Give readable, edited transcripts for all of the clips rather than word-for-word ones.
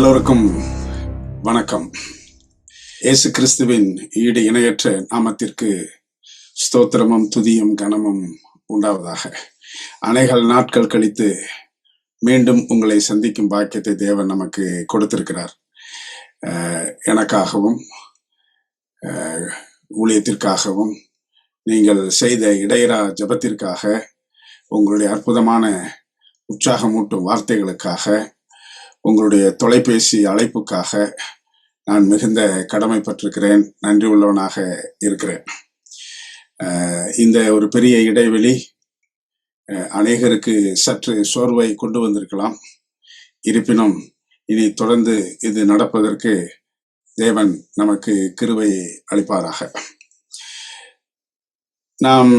எல்லோருக்கும் வணக்கம். இயேசு கிறிஸ்துவின் ஈடு இணையற்ற நாமத்திற்கு ஸ்தோத்திரமும் துதியும் கனமும் உண்டாவதாக. அநேக நாட்கள் கழித்து மீண்டும் உங்களை சந்திக்கும் பாக்கியத்தை தேவன் நமக்கு கொடுத்திருக்கிறார். எனக்காகவும் ஊழியத்திற்காகவும் நீங்கள் செய்த இடையரா ஜெபத்திற்காக, உங்களுடைய அற்புதமான உற்சாகமூட்டும் வார்த்தைகளுக்காக, உங்களுடைய தொலைபேசி அழைப்புக்காக நான் மிகுந்த கடமைப்பட்டிருக்கிறேன். நன்றி உள்ளவனாக இருக்கிறேன். இந்த ஒரு பெரிய இடைவெளி அநேகருக்கு சற்று சோர்வை கொண்டு வந்திருக்கலாம். இருப்பினும் இனி தொடர்ந்து இது நடப்பதற்கு தேவன் நமக்கு கிருபை அளிப்பாராக. நாம்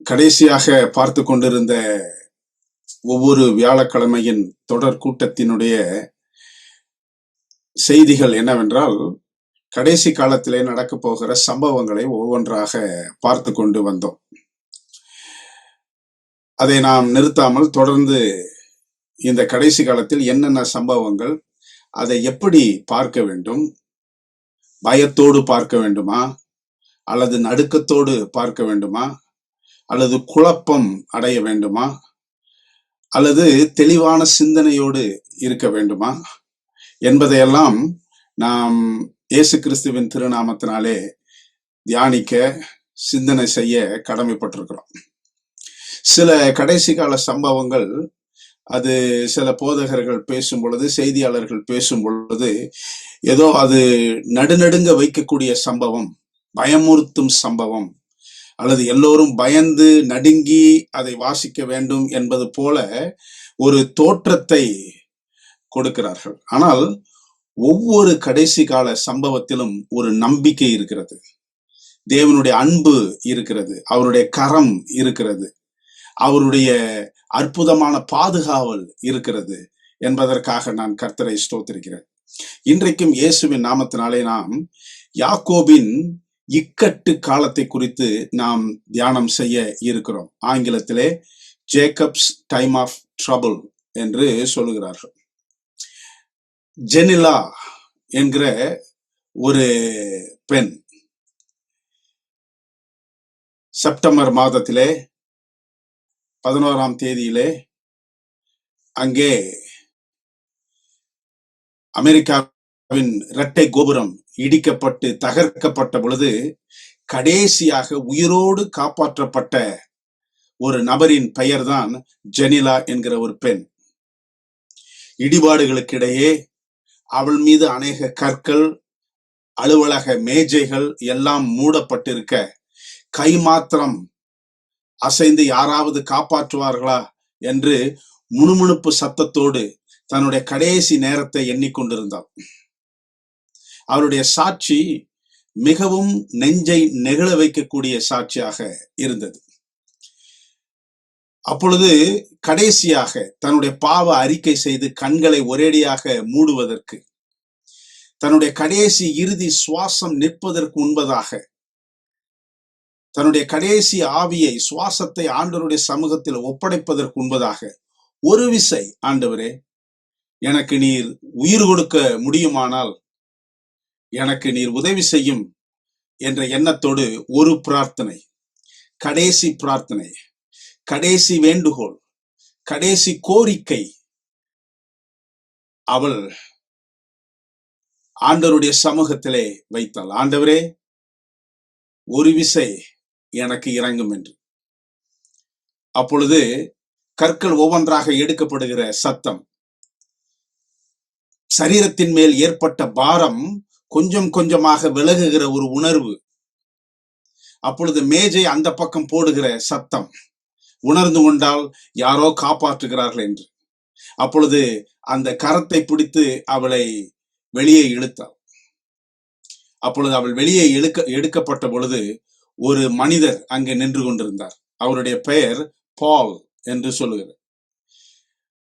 கடைசியாக பார்த்து கொண்டிருந்த ஒவ்வொரு வியாழக்கிழமையின் தொடர் கூட்டத்தினுடைய செய்திகள் என்னவென்றால், கடைசி காலத்திலே நடக்க போகிற சம்பவங்களை ஒவ்வொன்றாக பார்த்து கொண்டு வந்தோம். அதை நாம் நிறுத்தாமல் தொடர்ந்து இந்த கடைசி காலத்தில் என்னென்ன சம்பவங்கள், அதை எப்படி பார்க்க வேண்டும், பயத்தோடு பார்க்க வேண்டுமா, அல்லது நடுக்கத்தோடு பார்க்க வேண்டுமா, அல்லது குழப்பம் அடைய வேண்டுமா, அல்லது தெளிவான சிந்தனையோடு இருக்க வேண்டுமா என்பதையெல்லாம் நாம் இயேசு கிறிஸ்துவின் திருநாமத்தினாலே தியானிக்க, சிந்தனை செய்ய கடமைப்பட்டிருக்கிறோம். சில கடைசி கால சம்பவங்கள், அது சில போதகர்கள் பேசும் பொழுது, செய்தியாளர்கள் பேசும் பொழுது, ஏதோ அது நடுநடுங்க வைக்கக்கூடிய சம்பவம், பயமுறுத்தும் சம்பவம், அல்லது எல்லோரும் பயந்து நடுங்கி அதை வாசிக்க வேண்டும் என்பது போல ஒரு தோற்றத்தை கொடுக்கிறார்கள். ஆனால் ஒவ்வொரு கடைசி கால சம்பவத்திலும் ஒரு நம்பிக்கை இருக்கிறது, தேவனுடைய அன்பு இருக்கிறது, அவருடைய கரம் இருக்கிறது, அவருடைய அற்புதமான பாதுகாவல் இருக்கிறது என்பதற்காக நான் கர்த்தரை ஸ்தோத்திரிக்கிறேன். இன்றைக்கும் இயேசுவின் நாமத்தினாலே நாம் யாக்கோபின் இக்கட்டு காலத்தை குறித்து நாம் தியானம் செய்ய இருக்கிறோம். ஆங்கிலத்திலே ஜேக்கப்ஸ் டைம் ஆஃப் ட்ரபிள் என்று சொல்லுகிறார்கள். ஜெனிலா என்கிற ஒரு பெண் செப்டம்பர் மாதத்திலே 11ஆம் தேதியிலே அங்கே அமெரிக்காவின் இரட்டை கோபுரம் இடிக்கப்பட்டு தகர்க்கப்பட்ட பொழுது கடைசியாக உயிரோடு காப்பாற்றப்பட்ட ஒரு நபரின் பெயர்தான் ஜெனிலா என்கிற ஒரு பெண். இடிபாடுகளுக்கிடையே அவள் மீது அநேக கற்கள், அலுவலக மேஜைகள் எல்லாம் மூடப்பட்டிருக்க, கை மாத்திரம் அசைந்து யாராவது காப்பாற்றுவார்களா என்று முணுமுணுப்பு சத்தத்தோடு தன்னுடைய கடைசி நேரத்தை எண்ணிக்கொண்டிருந்தாள். அவருடைய சாட்சி மிகவும் நெஞ்சை நெகிழ வைக்கக்கூடிய சாட்சியாக இருந்தது. அப்பொழுது கடைசியாக தன்னுடைய பாவ அறிக்கை செய்து கண்களை ஒரேடியாக மூடுவதற்கு, தன்னுடைய கடைசி இறுதி சுவாசம் நிற்பதற்கு முன்பதாக, தன்னுடைய கடைசி ஆவியை, சுவாசத்தை ஆண்டவருடைய சமூகத்தில் ஒப்படைப்பதற்கு முன்பதாக ஒரு விசை, ஆண்டவரே எனக்கு நீர் உயிர் கொடுக்க முடியுமானால் எனக்கு நீர் உதவி செய்யும் என்ற எண்ணத்தோடு ஒரு பிரார்த்தனை, கடைசி பிரார்த்தனை, கடைசி வேண்டுகோள், கடைசி கோரிக்கை அவள் ஆண்டவருடைய சமூகத்திலே வைத்தாள். ஆண்டவரே ஒரு விசை எனக்கு இறங்கும் என்று. அப்பொழுது கற்கள் ஒவ்வொன்றாக எடுக்கப்படுகிற சத்தம், சரீரத்தின் மேல் ஏற்பட்ட பாரம் கொஞ்சம் கொஞ்சமாக விலகுகிற ஒரு உணர்வு, அப்பொழுது மேஜை அந்த பக்கம் போடுகிற சத்தம், உணர்ந்து கொண்டால் யாரோ காப்பாற்றுகிறார்கள் என்று. அப்பொழுது அந்த கரத்தை பிடித்து அவளை வெளியே இழுத்தாள். அப்பொழுது அவள் வெளியே எடுக்கப்பட்ட பொழுது ஒரு மனிதர் அங்கே நின்று கொண்டிருந்தார். அவருடைய பெயர் பால் என்று சொல்லுகிறார்.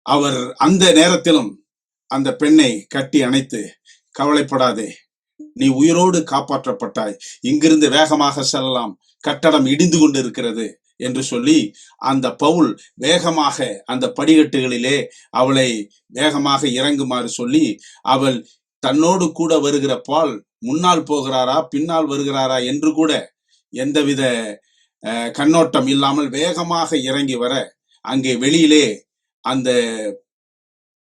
அவர் அந்த நேரத்திலும் அந்த பெண்ணை கட்டி அணைத்து, கவலைப்படாதே, நீ உயிரோடு காப்பாற்றப்பட்டாய், இங்கிருந்து வேகமாக செல்லலாம், கட்டடம் இடிந்து கொண்டு இருக்கிறது என்று சொல்லி அந்த பவுல் வேகமாக அந்த படிக்கட்டுகளிலே அவளை வேகமாக இறங்குமாறு சொல்லி, அவள் தன்னோடு கூட வருகிற பால் முன்னால் போகிறாரா பின்னால் வருகிறாரா என்று கூட எந்தவித கண்ணோட்டம் இல்லாமல் வேகமாக இறங்கி வர, அங்கே வெளியிலே அந்த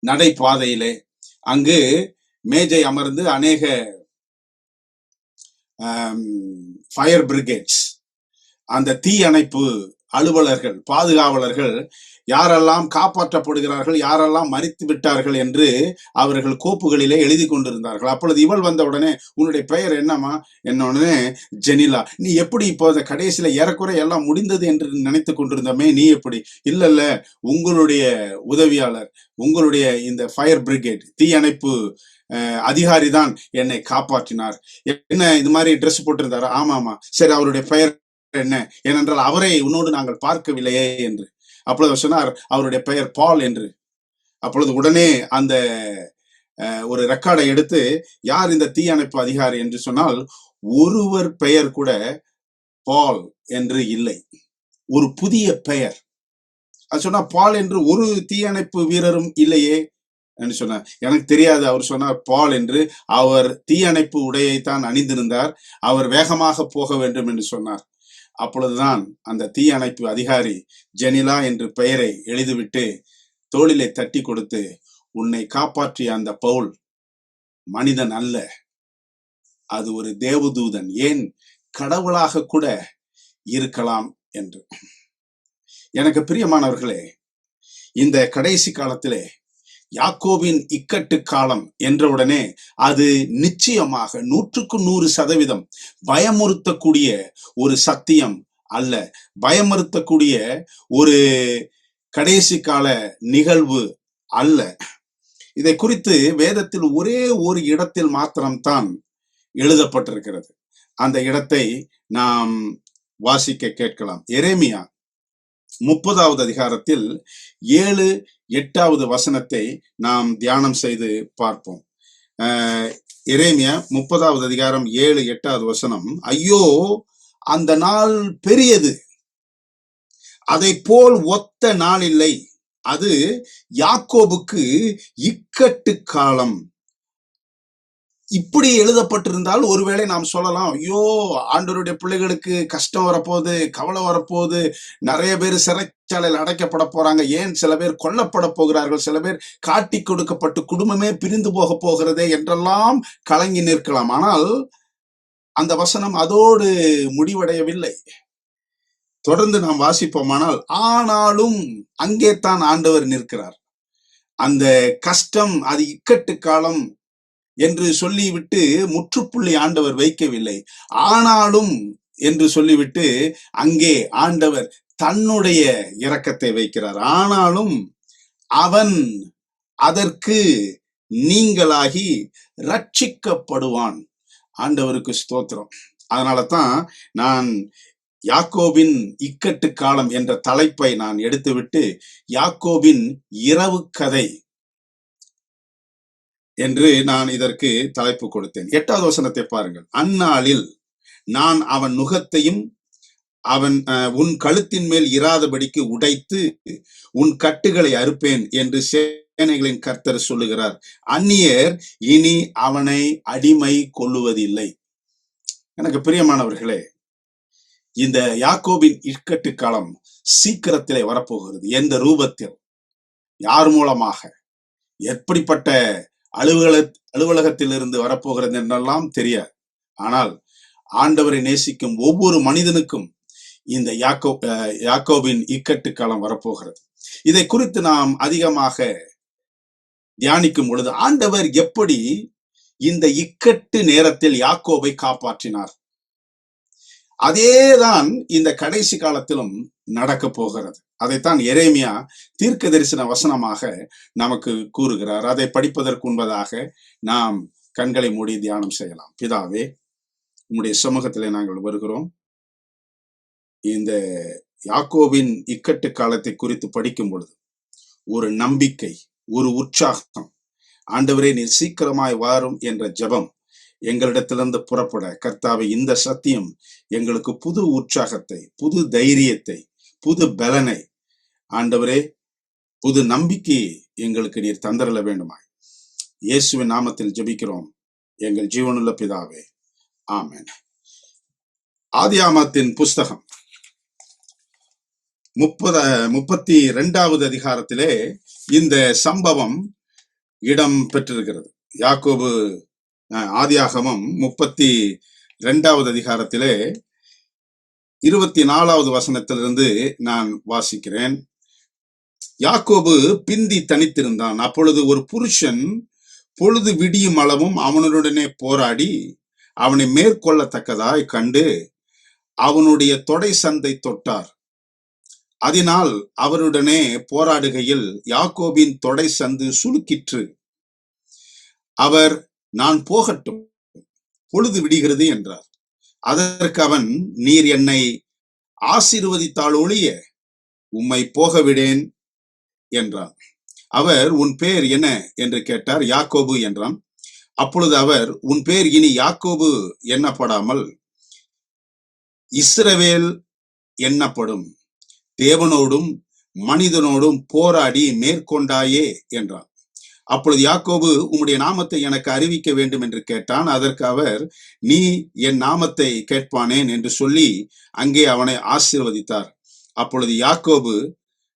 நடைபாதையிலே அங்கு மேஜை அமர்ந்து அநேக ஃபயர் பிரிகேட்ஸ், அந்த தீ அணைப்பு அலுவலர்கள், பாதுகாவலர்கள் யாரெல்லாம் காப்பாற்றப்படுகிறார்கள், யாரெல்லாம் மரித்து விட்டார்கள் என்று அவர்கள் கோப்புகளிலே எழுதி கொண்டிருந்தார்கள். அப்பொழுது இவள் வந்த உடனே, உன்னுடைய பெயர் என்னம்மா? என்ன உடனே, ஜெனிலா. நீ எப்படி இப்போ இந்த கடைசியில ஏறக்குறை எல்லாம் முடிந்தது என்று நினைத்து கொண்டிருந்தமே, நீ எப்படி? இல்ல, உங்களுடைய உதவியாளர், உங்களுடைய இந்த ஃபயர் பிரிகேட் தீயணைப்பு அதிகாரி தான் என்னை காப்பாற்றினார். என்ன இது மாதிரி ட்ரெஸ் போட்டிருந்தாரா? ஆமாமா. சரி, அவருடைய பெயர் என்ன? ஏனென்றால் அவரை உன்னோடு நாங்கள் பார்க்கவில்லையே என்று. அப்பொழுது சொன்னார், அவருடைய பெயர் பால் என்று. அப்பொழுது உடனே அந்த ஒரு ரெக்கார்டை எடுத்து, யார் இந்த தீயணைப்பு அதிகாரி என்று சொன்னால், ஒருவர் பெயர் கூட பால் என்று இல்லை, ஒரு புதிய பெயர். அது சொன்னா, பால் என்று ஒரு தீயணைப்பு வீரரும் இல்லையே என்று சொன்னார். எனக்கு தெரியாது. அவர் சொன்னார் பால் என்று. அவர் தீயணைப்பு உடையைத்தான் அணிந்திருந்தார். அவர் வேகமாக போக வேண்டும் என்று சொன்னார். அப்பொழுதுதான் அந்த தீயணைப்பு அதிகாரி ஜெனிலா என்று பெயரை எழுதிவிட்டு தோளிலே தட்டி கொடுத்து, உன்னை காப்பாற்றிய அந்த பவுல் மனிதன் அல்ல, அது ஒரு தேவதூதன், ஏன் கடவுளாக கூட இருக்கலாம் என்று. எனக்கு பிரியமானவர்களே, இந்த கடைசி காலத்திலே யாக்கோபின் இக்கட்டு காலம் என்றவுடனே அது நிச்சயமாக 100% பயமுறுத்தக்கூடிய ஒரு சத்தியம் அல்ல, பயமுறுத்தக்கூடிய ஒரு கடைசி கால நிகழ்வு அல்ல. இதை குறித்து வேதத்தில் ஒரே ஒரு இடத்தில் மாத்திரம்தான் எழுதப்பட்டிருக்கிறது. அந்த இடத்தை நாம் வாசிக்க கேட்கலாம். எரேமியா 30வது அதிகாரத்தில் 7-8வது வசனத்தை நாம் தியானம் செய்து பார்ப்போம். எரேமியா 30வது அதிகாரம் 7-8வது வசனம். ஐயோ, அந்த நாள் பெரியது, அதை போல் ஒத்த நாள் இல்லை, அது யாக்கோபுக்கு இக்கட்டு காலம். இப்படி எழுதப்பட்டிருந்தால் ஒருவேளை நாம் சொல்லலாம், ஐயோ, ஆண்டவருடைய பிள்ளைகளுக்கு கஷ்டம் வரப்போகுது, கவலை வரப்போகுது, நிறைய பேர் சிறைச்சாலையில் அடைக்கப்பட போறாங்க, ஏன் சில பேர் கொல்லப்பட போகிறார்கள், சில பேர் காட்டி கொடுக்கப்பட்டு குடும்பமே பிரிந்து போக போகிறதே என்றெல்லாம் கலங்கி நிற்கலாம். ஆனால் அந்த வசனம் அதோடு முடிவடையவில்லை. தொடர்ந்து நாம் வாசிப்போமானால், ஆனாலும் அங்கே தான் ஆண்டவர் நிற்கிறார். அந்த கஷ்டம் அது இக்கட்டு காலம் என்று சொல்லிவிட்டு முற்றுப்புள்ளி ஆண்டவர் வைக்கவில்லை. ஆனாலும் என்று சொல்லிவிட்டு அங்கே ஆண்டவர் தன்னுடைய இரக்கத்தை வைக்கிறார். ஆனாலும் அவன் அதற்கு நீங்களாகி ரட்சிக்கப்படுவான். ஆண்டவருக்கு ஸ்தோத்திரம். அதனால தான் நான் யாக்கோபின் இக்கட்டு காலம் என்ற தலைப்பை நான் எடுத்துவிட்டு யாக்கோபின் இரவு கதை என்று நான் இதற்கு தலைப்பு கொடுத்தேன். 8வது வசனத்தை பாருங்கள். அந்நாளில் நான் அவன் நுகத்தையும் அவன் உன் கழுத்தின் மேல் இராதபடிக்கு உடைத்து உன் கட்டுகளை அறுப்பேன் என்று சேனைகளின் கர்த்தர் சொல்லுகிறார். அந்நியர் இனி அவனை அடிமை கொள்ளுவதில்லை. எனக்கு பிரியமானவர்களே, இந்த யாக்கோபின் இக்கட்டு காலம் சீக்கிரத்திலே வரப்போகிறது. எந்த ரூபத்தில், யார் மூலமாக, எப்படிப்பட்ட அலுவலகத்திலிருந்து வரப்போகிறது என்றெல்லாம் தெரியாது. ஆனால் ஆண்டவரை நேசிக்கும் ஒவ்வொரு மனிதனுக்கும் இந்த யாக்கோபின் இக்கட்டு காலம் வரப்போகிறது. இதை குறித்து நாம் அதிகமாக தியானிக்கும் பொழுது ஆண்டவர் எப்படி இந்த இக்கட்டு நேரத்தில் யாக்கோபை காப்பாற்றினார், அதேதான் இந்த கடைசி காலத்திலும் நடக்க போகிறது. அதைத்தான் எரேமியா தீர்க்க தரிசன வசனமாக நமக்கு கூறுகிறார். அதை படிப்பதற்கு முன்பதாக நாம் கண்களை மூடி தியானம் செய்யலாம். பிதாவே, உம்முடைய சமூகத்திலே நாங்கள் வருகிறோம். இந்த யாக்கோபின் இக்கட்டு காலத்தை குறித்து படிக்கும் பொழுது ஒரு நம்பிக்கை, ஒரு உற்சாகம், ஆண்டவரே நீர் சீக்கிரமாய் வாரும் என்ற ஜெபம் எங்களிடத்திலிருந்து புறப்பட, கர்த்தாவே, இந்த சத்தியம் எங்களுக்கு புது உற்சாகத்தை, புது தைரியத்தை, புது பலனை ஆண்டவரே, புது நம்பிக்கையை எங்களுக்கு நீர் தந்தரல வேண்டுமாய் இயேசுவின் நாமத்தில் ஜெபிக்கிறோம் எங்கள் ஜீவனுள்ள பிதாவே, ஆமென். ஆதியாகமத்தின் புஸ்தகம் 32வது அதிகாரத்திலே இந்த சம்பவம் இடம் பெற்றிருக்கிறது. யாக்கோபு ஆதியாகமம் 32வது அதிகாரத்திலே 24வது வசனத்திலிருந்து நான் வாசிக்கிறேன். யாக்கோபு பிந்தி தனித்திருந்தான். அப்பொழுது ஒரு புருஷன் பொழுது விடியும் அளவும் அவனுடனே போராடி அவனை மேற்கொள்ளத்தக்கதாய் கண்டு அவனுடைய தொடை சந்தை தொட்டார். அதனால் அவருடனே போராடுகையில் யாக்கோபின் தொடை சந்து சுளுக்கிற்று. அவர், நான் போகட்டும், பொழுது விடுகிறது என்றார். அதற்கு அவன், நீர் என்னை ஆசீர்வதித்தால் ஒழிய உம்மை போக விடேன் என்றான். அவர், உன் பேர் என்ன என்று கேட்டார். யாக்கோபு என்றான். அப்பொழுது அவர், உன் பேர் இனி யாக்கோபு எண்ணப்படாமல் இஸ்ரவேல் எண்ணப்படும், தேவனோடும் மனிதனோடும் போராடி மேற்கொண்டாயே என்றான். அப்பொழுது யாக்கோபு, உம்முடைய நாமத்தை எனக்கு அறிவிக்க வேண்டும் என்று கேட்டான். அதற்கு அவர், நீ என் நாமத்தை கேட்பானேன் என்று சொல்லி அங்கே அவனை ஆசீர்வதித்தார். அப்பொழுது யாக்கோபு,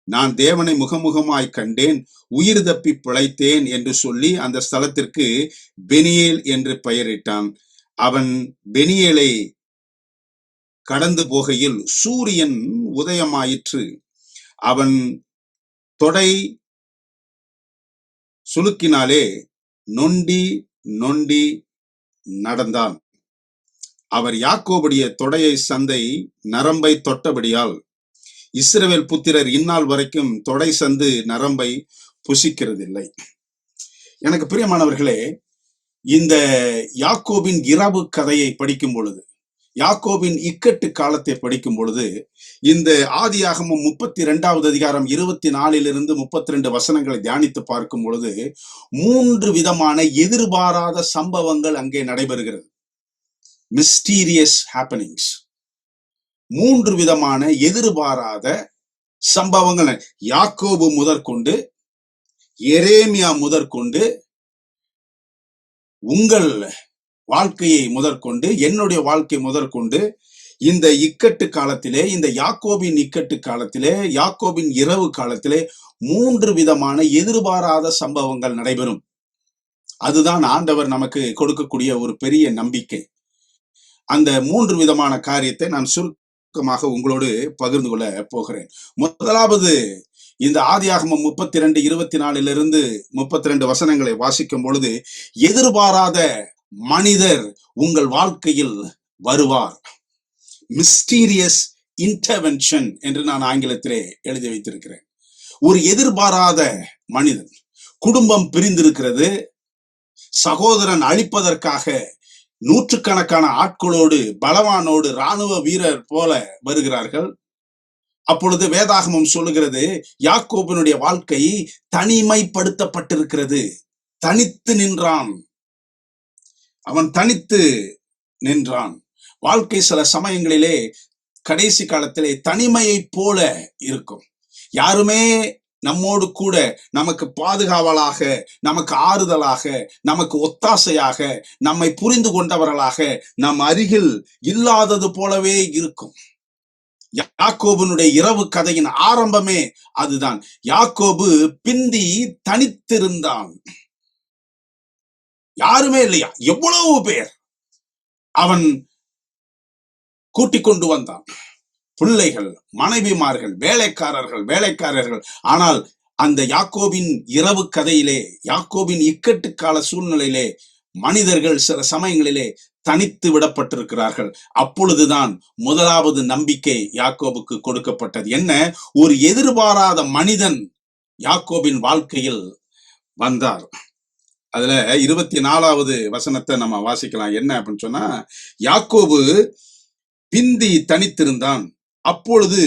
நான் தேவனை முகமுகமாய் கண்டேன், உயிர் தப்பி பிழைத்தேன் என்று சொல்லி அந்த ஸ்தலத்திற்கு பெனியேல் என்று பெயரிட்டான். அவன் பெனியேலை கடந்து போகையில் சூரியன் உதயமாயிற்று. அவன் தொடை சுளுக்கினாலே நொண்டி நொண்டி நடந்தான். அவர் யாக்கோபுடைய தொடையை சந்தை நரம்பை தொட்டபடியால் இஸ்ரவேல் புத்திரர் இந்நாள் வரைக்கும் தொடை சந்து நரம்பை புசிக்கிறதில்லை. எனக்கு பிரியமானவர்களே, இந்த யாக்கோபின் இரவு கதையை படிக்கும் பொழுது, யாக்கோபின் இக்கட்டு காலத்தை படிக்கும் பொழுது, இந்த ஆதியாகமம் 32வது அதிகாரம் 24லிருந்து 32 வசனங்களை தியானித்து பார்க்கும் பொழுது 3 விதமான எதிர்பாராத சம்பவங்கள் அங்கே நடைபெறுகிறது. Mysterious happenings. 3 விதமான எதிர்பாராத சம்பவங்கள். யாக்கோபு முதற்கொண்டு, எரேமியா முதற்கொண்டு, உங்கள் வாழ்க்கையை முதற்கொண்டு, என்னுடைய வாழ்க்கை முதற்கொண்டு, இந்த இக்கட்டு காலத்திலே, இந்த யாக்கோபின் இக்கட்டு காலத்திலே, யாக்கோபின் இரவு காலத்திலே 3 விதமான எதிர்பாராத சம்பவங்கள் நடைபெறும். அதுதான் ஆண்டவர் நமக்கு கொடுக்கக்கூடிய ஒரு பெரிய நம்பிக்கை. அந்த 3 விதமான காரியத்தை நான் சுருக்கமாக உங்களோடு பகிர்ந்து கொள்ள போகிறேன். முதலாவது, இந்த ஆதியாகமம் 32:24லிருந்து 32 வசனங்களை வாசிக்கும் பொழுது, எதிர்பாராத மனிதர் உங்கள் வாழ்க்கையில் வருவார். மிஸ்டீரியஸ் இன்டர்வென்ஷன் என்று நான் ஆங்கிலத்திலே எழுதி வைத்திருக்கிறேன். ஒரு எதிர்பாராத மனிதன். குடும்பம் பிரிந்திருக்கிறது. சகோதரன் அழிப்பதற்காக நூற்றுக்கணக்கான ஆட்களோடு, பலவானோடு, இராணுவ வீரர் போல வருகிறார்கள். அப்பொழுது வேதாகமம் சொல்லுகிறது, யாக்கோபினுடைய வாழ்க்கை தனிமைப்படுத்தப்பட்டிருக்கிறது. தனித்து நின்றான். அவன் தனித்து நின்றான். வாழ்க்கை சில சமயங்களிலே, கடைசி காலத்திலே தனிமையை போல இருக்கும். யாருமே நம்மோடு கூட நமக்கு பாதுகாவலாக, நமக்கு ஆறுதலாக, நமக்கு ஒத்தாசையாக, நம்மை புரிந்து கொண்டவர்களாக நம் அருகில் இல்லாதது போலவே இருக்கும். யாக்கோபினுடைய இரவு கதையின் ஆரம்பமே அதுதான். யாக்கோபு பிந்தி தனித்திருந்தான். யாருமே இல்லையா? எவ்வளவு பேர் அவன் கூட்டிக் கொண்டு வந்தான். பிள்ளைகள், மனைவிமார்கள், வேலைக்காரர்கள். ஆனால் அந்த யாக்கோபின் இரவு கதையிலே, யாக்கோபின் இக்கட்டு கால சூழ்நிலையிலே மனிதர்கள் சில சமயங்களிலே தனித்து விடப்பட்டிருக்கிறார்கள். அப்பொழுதுதான் முதலாவது நம்பிக்கை யாக்கோபுக்கு கொடுக்கப்பட்டது. என்ன? ஒரு எதிர்பாராத மனிதன் யாக்கோபின் வாழ்க்கையில் வந்தார். அதுல 24வது வசனத்தை நம்ம வாசிக்கலாம். என்ன அப்படின்னு சொன்னா, யாக்கோபு பிந்தி தனித்திருந்தான். அப்பொழுது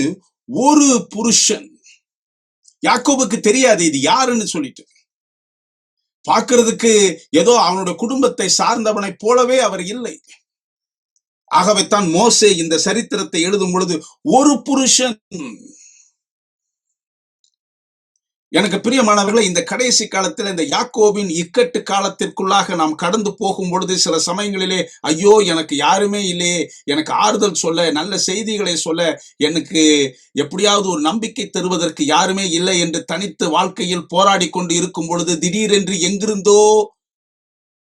ஒரு புருஷன், யாக்கோபுக்கு தெரியாது இது யாருன்னு சொல்லிட்டு, பார்க்கிறதுக்கு ஏதோ அவனுடைய குடும்பத்தை சார்ந்தவனை போலவே அவர் இல்லை. ஆகவே தான் மோசே இந்த சரித்திரத்தை எழுதும் பொழுது ஒரு புருஷன் எனக்கு பிரியமானவர்களே, இந்த கடைசி காலத்துல இந்த யாக்கோபின் இக்கட்டு காலத்திற்குள்ளாக நாம் கடந்து போகும் பொழுது சில சமயங்களிலே, ஐயோ எனக்கு யாருமே இல்லையே, எனக்கு ஆறுதல் சொல்ல, நல்ல செய்திகளை சொல்ல, எனக்கு எப்படியாவது ஒரு நம்பிக்கை தருவதற்கு யாருமே இல்லை என்று தனித்து வாழ்க்கையில் போராடி கொண்டு இருக்கும் பொழுது, திடீரென்று எங்கிருந்தோ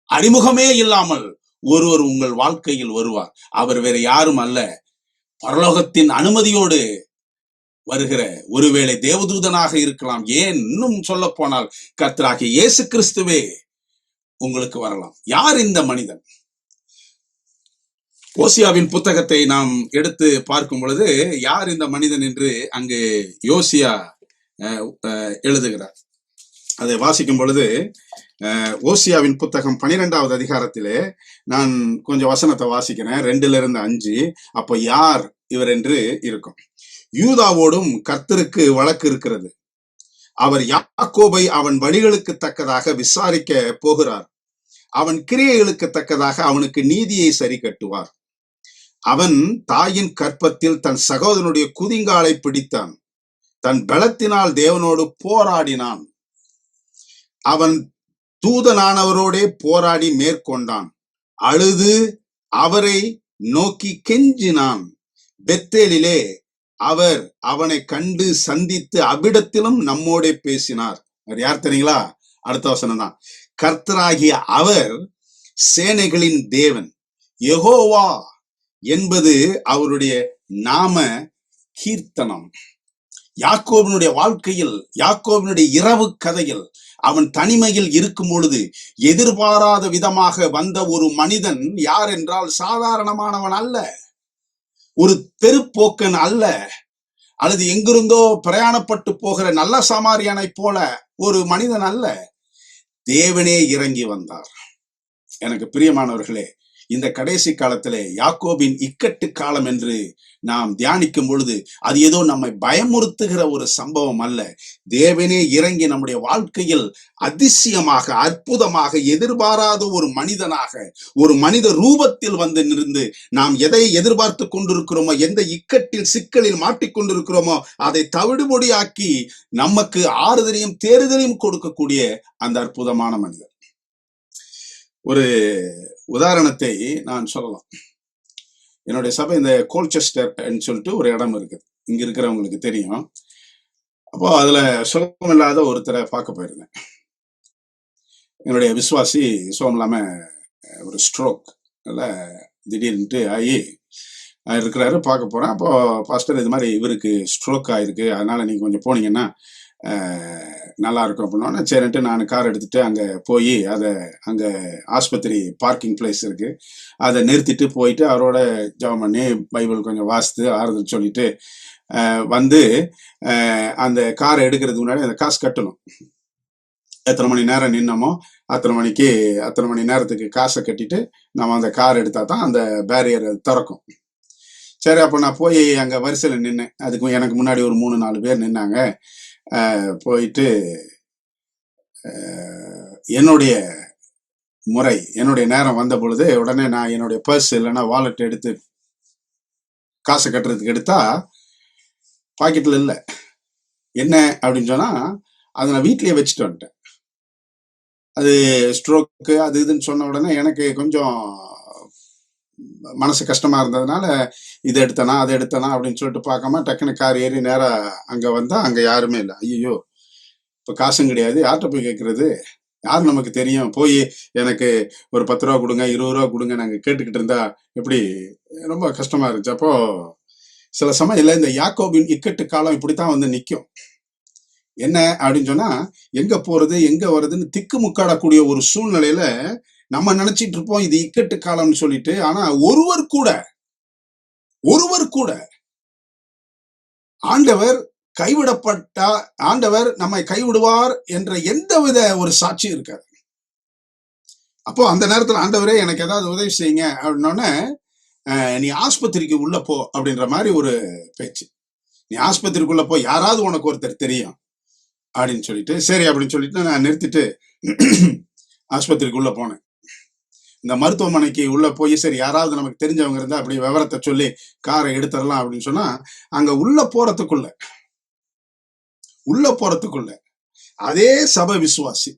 அறிமுகமே இல்லாமல் ஒருவர் உங்கள் வாழ்க்கையில் வருவார். அவர் வேற யாரும் அல்ல, பரலோகத்தின் அனுமதியோடு வருகிற ஒருவேளை தேவதூதனாக இருக்கலாம். ஏன் இன்னும் சொல்ல போனால் கர்த்தராகிய இயேசு கிறிஸ்துவே உங்களுக்கு வரலாம். யார் இந்த மனிதன்? ஓசியாவின் புத்தகத்தை நாம் எடுத்து பார்க்கும் பொழுது யார் இந்த மனிதன் என்று அங்கு யோசியா எழுதுகிறார். அதை வாசிக்கும் பொழுது ஓசியாவின் புத்தகம் 12வது அதிகாரத்திலே நான் கொஞ்சம் வசனத்தை வாசிக்கிறேன், 2-5. அப்ப யார் இவர் என்று இருக்கும். யூதாவோடும் கர்த்தருக்கு வழக்கு இருக்கிறது. அவர் யாக்கோபை அவன் வழிகளுக்கு தக்கதாக விசாரிக்க போகிறார். அவன் கிரியைகளுக்கு தக்கதாக அவனுக்கு நீதியை சரி கட்டுவார். அவன் தாயின் கற்பத்தில் தன் சகோதரனுடைய குதிங்காலை பிடித்தான். தன் பலத்தினால் தேவனோடு போராடினான். அவன் தூதனானவரோடே போராடி மேற்கொண்டான். அழுது அவரை நோக்கி கெஞ்சினான். பெத்தேலிலே அவர் அவனை கண்டு சந்தித்து அவ்விடத்திலும் நம்மோடே பேசினார். அவர் யார் தெரியுங்களா? அடுத்த வசனம் தான். கர்த்தராகிய அவர் சேனைகளின் தேவன், யெகோவா என்பது அவருடைய நாம கீர்த்தனம். யாக்கோபினுடைய வாழ்க்கையில், யாக்கோபினுடைய இரவு கதையில், அவன் தனிமையில் இருக்கும் பொழுது எதிர்பாராத விதமாக வந்த ஒரு மனிதன் யார் என்றால் சாதாரணமானவன் அல்ல, ஒரு தெருப்போக்கன் அல்ல, அல்லது எங்கிருந்தோ பிரயாணப்பட்டு போகிற நல்ல சமாரியானை போல ஒரு மனிதன் அல்ல. தேவனே இறங்கி வந்தார். எனக்கு பிரியமானவர்களே, இந்த கடைசி காலத்திலே யாக்கோபின் இக்கட்டு காலம் என்று நாம் தியானிக்கும் பொழுது அது ஏதோ நம்மை பயமுறுத்துகிற ஒரு சம்பவம் அல்ல. தேவனே இறங்கி நம்முடைய வாழ்க்கையில் அதிசயமாக, அற்புதமாக, எதிர்பாராத ஒரு மனிதனாக, ஒரு மனித ரூபத்தில் வந்து நின்று நாம் எதை எதிர்பார்த்து கொண்டிருக்கிறோமோ, எந்த இக்கட்டில் சிக்கலில் மாட்டிக்கொண்டிருக்கிறோமோ அதை தவிடுபொடியாக்கி நமக்கு ஆறுதலையும் தேறுதலையும் கொடுக்கக்கூடிய அந்த அற்புதமான மனிதர். ஒரு உதாரணத்தை நான் சொல்லலாம். என்னுடைய சபை இந்த கோல்செஸ்டர் சொல்லிட்டு ஒரு இடம் இருக்குது, இங்க இருக்கிறவங்களுக்கு தெரியும். அப்போ அதுல சுகம் இல்லாத ஒருத்தரை பார்க்க போயிருந்தேன். என்னுடைய விசுவாசி சுகம் இல்லாம ஒரு ஸ்ட்ரோக் திடீர்னுட்டு ஆகி இருக்கிறாரு. பார்க்க போறேன். அப்போ பாஸ்டர் இது மாதிரி இவருக்கு ஸ்ட்ரோக் ஆயிருக்கு, அதனால நீங்க கொஞ்சம் போனீங்கன்னா நல்லா இருக்கும் அப்படின்னா, சரின்ட்டு நான் கார் எடுத்துட்டு அங்கே போய் அதை அங்கே ஆஸ்பத்திரி பார்க்கிங் பிளேஸ் இருக்கு, அதை நிறுத்திட்டு போயிட்டு அவரோட ஜெபம் பண்ணி பைபிள் கொஞ்சம் வாசித்து ஆறுதல் சொல்லிட்டு வந்து அந்த காரை எடுக்கிறதுக்கு முன்னாடி அந்த காசு கட்டணும். எத்தனை மணி நேரம் நின்னமோ அத்தனை மணி நேரத்துக்கு காசை கட்டிட்டு நம்ம அந்த கார் எடுத்தா தான் அந்த பேரியர் திறக்கும். சரி, அப்போ நான் போய் அங்கே வரிசையில் நின்னேன். அதுக்கு எனக்கு முன்னாடி ஒரு 3-4 பேர் நின்னாங்க. போயிட்டு என்னுடைய நேரம் வந்த பொழுது உடனே நான் என்னுடைய பர்ஸ் இல்லைன்னா வாலெட் எடுத்து காசை கட்டுறதுக்கு எடுத்தா பாக்கெட்ல இல்லை. என்ன அப்படின்னு சொன்னா, அதை நான் வீட்லயே வச்சுட்டு வந்துட்டேன். அது ஸ்ட்ரோக்கு அது இதுன்னு சொன்ன உடனே எனக்கு கொஞ்சம் மனசு கஷ்டமா இருந்ததுனால இதை எடுத்தனா அதை எடுத்தனா அப்படின்னு சொல்லிட்டு பார்க்காம டக்குன்னு கார் ஏறி நேரா அங்க வந்தா அங்க யாருமே இல்லை. ஐயோ, இப்ப காசும் கிடையாது, யார்கிட்ட போய் கேட்கறது? யாரு நமக்கு தெரியும்? போய் எனக்கு ஒரு 10 ரூபா கொடுங்க, 20 ரூபா கொடுங்க நாங்க கேட்டுக்கிட்டு இருந்தா எப்படி? ரொம்ப கஷ்டமா இருந்துச்சு. அப்போ சில சமயம் இந்த யாக்கோபின் இக்கட்டு காலம் இப்படித்தான் வந்து நிற்கும். என்ன அப்படின்னு சொன்னா, எங்க போறது எங்க வர்றதுன்னு திக்கு முக்காடக்கூடிய ஒரு சூழ்நிலையில நம்ம நினைச்சிட்டு இருப்போம் இது இக்கட்டு காலம்னு சொல்லிட்டு. ஆனா ஒருவர் கூட ஆண்டவர் கைவிடப்பட்டா, ஆண்டவர் நம்மை கைவிடுவார் என்ற எந்தவித ஒரு சாட்சி இருக்காது. அப்போ அந்த நேரத்துல ஆண்டவரே எனக்கு ஏதாவது உதவி செய்யுங்க அப்படின்னோடனே, நீ ஆஸ்பத்திரிக்கு உள்ள போ அப்படின்ற மாதிரி ஒரு பேச்சு. நீ ஆஸ்பத்திரிக்குள்ள போ, யாராவது உனக்கு ஒருத்தர் தெரியும் அப்படின்னு சொல்லிட்டு, சரி அப்படின்னு சொல்லிட்டு நான் நிறுத்திட்டு ஆஸ்பத்திரிக்கு உள்ள போனேன். இந்த மருத்துவமனைக்கு உள்ள போய் சரி யாராவது நமக்கு தெரிஞ்சவங்க இருந்தா அப்படி விவரத்தை சொல்லி காரை எடுத்துடலாம் அப்படின்னு சொன்னா, அங்க உள்ள போறதுக்குள்ள அதே சபை விசுவாசி,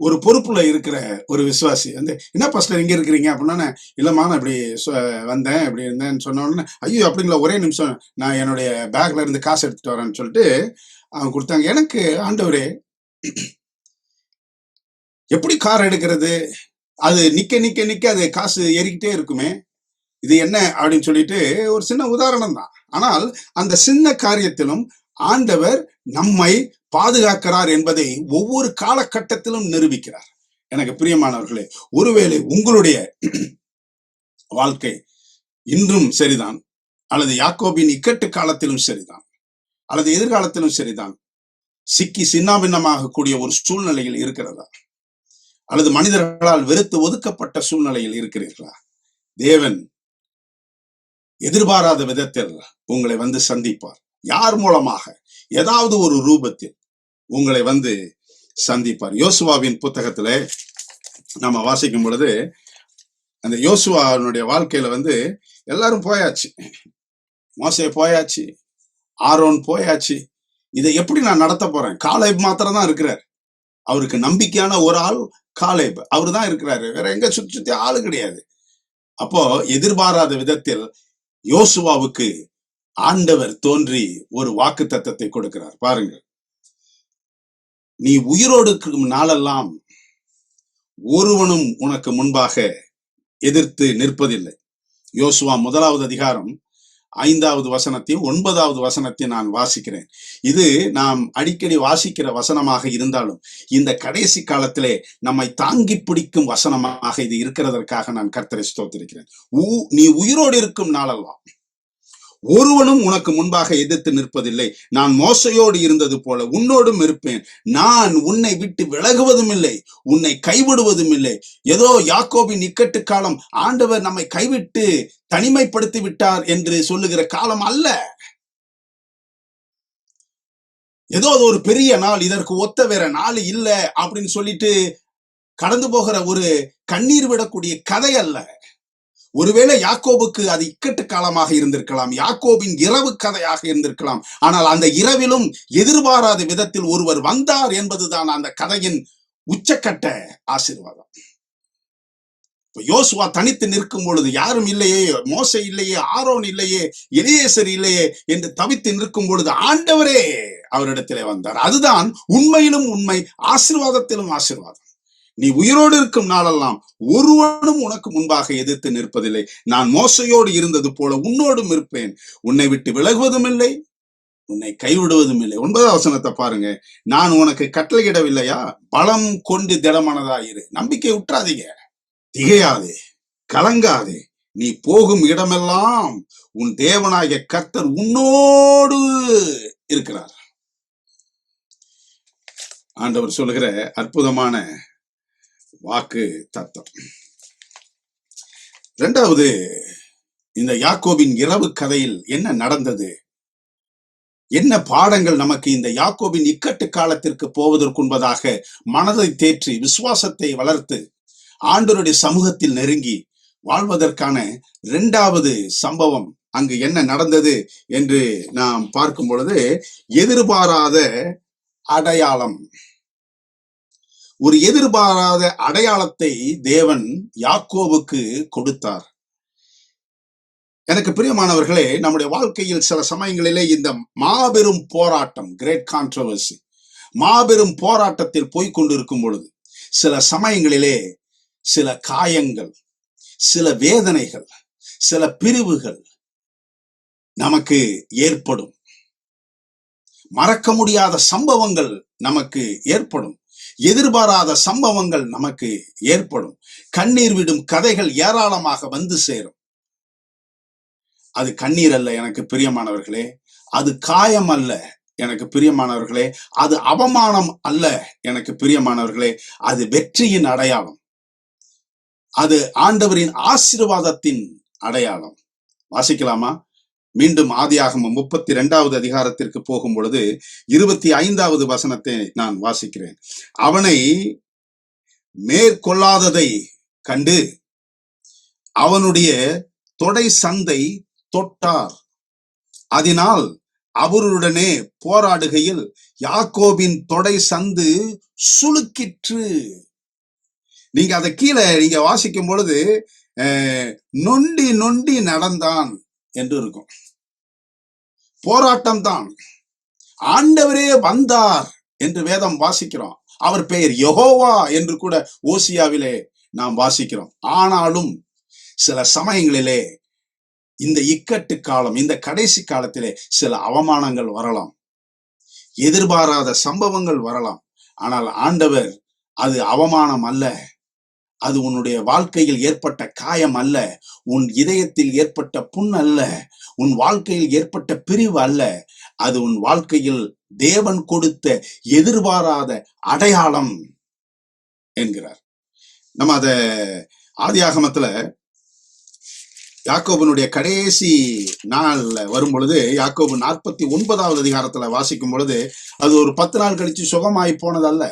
ஒரு பொறுப்புல இருக்கிற ஒரு விசுவாசி வந்து, என்ன பாஸ்டர் இங்க இருக்கிறீங்க அப்படின்னா, இல்லம்மா நான் இப்படி வந்தேன் இப்படி இருந்தேன்னு சொன்ன உடனே, ஐயோ அப்படிங்களா, ஒரே நிமிஷம் நான் என்னுடைய பேக்ல இருந்து காசு எடுத்துட்டு வரேன்னு சொல்லிட்டு அவங்க கொடுத்தாங்க. எனக்கு ஆண்டவரே, எப்படி கார் எடுக்கிறது, அது நிக்க நிக்க நிக்க அது காசு ஏறிக்கிட்டே இருக்குமே, இது என்ன அப்படின்னு சொல்லிட்டு ஒரு சின்ன உதாரணம் தான். ஆனால் அந்த சின்ன காரியத்திலும் ஆண்டவர் நம்மை பாதுகாக்கிறார் என்பதை ஒவ்வொரு காலகட்டத்திலும் நிரூபிக்கிறார். எனக்கு பிரியமானவர்களே, ஒருவேளை உங்களுடைய வாழ்க்கை இன்றும் சரிதான், அல்லது யாக்கோபின் இக்கட்டு காலத்திலும் சரிதான், அல்லது எதிர்காலத்திலும் சரிதான், சிக்கி சின்னாபின்னமாக கூடிய ஒரு சூழ்நிலையில் இருக்கிறதா, அல்லது மனிதர்களால் வெறுத்து ஒதுக்கப்பட்ட சூழ்நிலையில் இருக்கிறீர்களா, தேவன் எதிர்பாராத விதத்தில் உங்களை வந்து சந்திப்பார். யார் மூலமாக, ஏதாவது ஒரு ரூபத்தில் உங்களை வந்து சந்திப்பார். யோசுவாவின் புத்தகத்துல நம்ம வாசிக்கும் பொழுது, அந்த யோசுவாவினுடைய வாழ்க்கையில வந்து எல்லாரும் போயாச்சு, மோசே போயாச்சு, ஆரோன் போயாச்சு, இதை எப்படி நான் நடத்த போறேன்? காலேப் மாத்திரம் தான் இருக்கிறார். அவருக்கு நம்பிக்கையான ஒரு ஆள் காலேப், அவரு தான் இருக்கிறாரு, வேற எங்க சுத்தி சுத்தி ஆளு கிடையாது. அப்போ எதிர்பாராத விதத்தில் யோசுவாவுக்கு ஆண்டவர் தோன்றி ஒரு வாக்கு தத்தத்தை கொடுக்கிறார். பாருங்க, நீ உயிரோடு இருக்கும் நாளெல்லாம் ஒருவனும் உனக்கு முன்பாக எதிர்த்து நிற்பதில்லை. யோசுவா 1வது அதிகாரம் 5வது வசனத்தையும் 9வது வசனத்தையும் நான் வாசிக்கிறேன். இது நாம் அடிக்கடி வாசிக்கிற வசனமாக இருந்தாலும் இந்த கடைசி காலத்திலே நம்மை தாங்கி பிடிக்கும் வசனமாக இது இருக்கிறதற்காக நான் கர்த்தரை ஸ்தோத்திரிக்கிறேன். நீ உயிரோடு இருக்கும் நாளெல்லாம் ஒருவனும் உனக்கு முன்பாக எதிர்த்து நிற்பதில்லை. நான் மோசையோடு இருந்தது போல உன்னோடும் இருப்பேன். நான் உன்னை விட்டு விலகுவதும் இல்லை, உன்னை கைவிடுவதும் இல்லை. ஏதோ யாக்கோபின் இக்கட்டு காலம், ஆண்டவர் நம்மை கைவிட்டு தனிமைப்படுத்தி விட்டார் என்று சொல்லுகிற காலம் அல்ல. ஏதோ அது ஒரு பெரிய நாள், இதற்கு ஒத்த வேற நாள் இல்ல அப்படின்னு சொல்லிட்டு கடந்து போகிற ஒரு கண்ணீர் விடக்கூடிய கதை அல்ல. ஒருவேளை யாக்கோபுக்கு அது இக்கட்டு காலமாக இருந்திருக்கலாம், யாக்கோபின் இரவு கதையாக இருந்திருக்கலாம். ஆனால் அந்த இரவிலும் எதிர்பாராத விதத்தில் ஒருவர் வந்தார் என்பதுதான் அந்த கதையின் உச்சக்கட்ட ஆசீர்வாதம். யோசுவா தனித்து நிற்கும் பொழுது, யாரும் இல்லையே, மோசே இல்லையே, ஆரோன் இல்லையே, எலியேசர் இல்லையே என்று தவித்து நிற்கும் பொழுது ஆண்டவரே அவரிடத்திலே வந்தார். அதுதான் உண்மையிலும் உண்மை, ஆசீர்வாதத்திலும் ஆசீர்வாதம். நீ உயிரோடு இருக்கும் நாளெல்லாம் ஒருவனும் உனக்கு முன்பாக எதிர்த்து நிற்பதில்லை. நான் மோசையோடு இருந்தது போல உன்னோடும் இருப்பேன். உன்னை விட்டு விலகுவதும் இல்லை, உன்னை கைவிடுவதும் இல்லை. 9வது வசனத்தை பாருங்க. நான் உனக்கு கட்டளையிடவில்லையா? பலம் கொண்டு திடமானதாயிரு. நம்பிக்கை விட்டுறாதீங்க, திகையாதே, கலங்காதே. நீ போகும் இடமெல்லாம் உன் தேவனாகிய கர்த்தர் உன்னோடு இருக்கிறார். ஆண்டவர் சொல்லுகிற அற்புதமான வாக்கு தத்தம். 2வது, இந்த யாக்கோபின் இரவு கதையில் என்ன நடந்தது, என்ன பாடங்கள் நமக்கு இந்த யாக்கோபின் இக்கட்டு காலத்திற்கு போவதற்குன்பதாக மனதை தேற்றி விசுவாசத்தை வளர்த்து ஆண்டவருடைய சமூகத்தில் நெருங்கி வாழ்வதற்கான 2வது சம்பவம் அங்கு என்ன நடந்தது என்று நாம் பார்க்கும் பொழுது, எதிர்பாராத அடையாளம். ஒரு எதிர்பாராத அடையாளத்தை தேவன் யாக்கோபுக்கு கொடுத்தார். எனக்கு பிரியமானவர்களே, நம்முடைய வாழ்க்கையில் சில சமயங்களிலே இந்த மாபெரும் போராட்டம், கிரேட் கான்ட்ரோவர்சி, மாபெரும் போராட்டத்தில் போய்கொண்டிருக்கும் பொழுது சில சமயங்களிலே சில காயங்கள், சில வேதனைகள், சில பிரிவுகள் நமக்கு ஏற்படும். மறக்க முடியாத சம்பவங்கள் நமக்கு ஏற்படும். எதிர்பாராத சம்பவங்கள் நமக்கு ஏற்படும். கண்ணீர் விடும் கதைகள் ஏராளமாக வந்து சேரும். அது கண்ணீர் அல்ல எனக்கு பிரியமானவர்களே, அது காயம் அல்ல எனக்கு பிரியமானவர்களே, அது அவமானம் அல்ல எனக்கு பிரியமானவர்களே, அது வெற்றியின் அடையாளம், அது ஆண்டவரின் ஆசீர்வாதத்தின் அடையாளம். வாசிக்கலாமா? மீண்டும் ஆதியாகமம் 32வது அதிகாரத்திற்கு போகும் பொழுது 25வது வசனத்தை நான் வாசிக்கிறேன். அவனை மேற்கொள்ளாததை கண்டு அவனுடைய தொடை சந்தை தொட்டார், அதனால் அவருடனே போராடுகையில் யாக்கோபின் தொடை சந்து சுளுக்கிற்று. நீங்க அதை கீழே நீங்க வாசிக்கும் பொழுது நொண்டி நொண்டி நடந்தான் என்று இருக்கும். போராட்டம் தான். ஆண்டவரே வந்தார் என்று வேதம் வாசிக்கிறோம். அவர் பெயர் யெகோவா என்று கூட ஓசியாவிலே நாம் வாசிக்கிறோம். ஆனாலும் சில சமயங்களிலே இந்த இக்கட்டு காலம், இந்த கடைசி காலத்திலே சில அவமானங்கள் வரலாம், எதிர்பாராத சம்பவங்கள் வரலாம். ஆனால் ஆண்டவர் அது அவமானம் அல்ல, அது உன்னுடைய வாழ்க்கையில் ஏற்பட்ட காயம் அல்ல, உன் இதயத்தில் ஏற்பட்ட புண் அல்ல, உன் வாழ்க்கையில் ஏற்பட்ட பிரிவு அல்ல, அது உன் வாழ்க்கையில் தேவன் கொடுத்த எதிர்பாராத அடையாளம் என்கிறார். நம்ம அத ஆதியாகமத்துல யாக்கோபனுடைய கடைசி நாள்ல வரும் பொழுது, யாக்கோபு 49வது அதிகாரத்துல வாசிக்கும் பொழுது, அது ஒரு 10 நாள் கழிச்சு சுகமாய் போனதல்ல,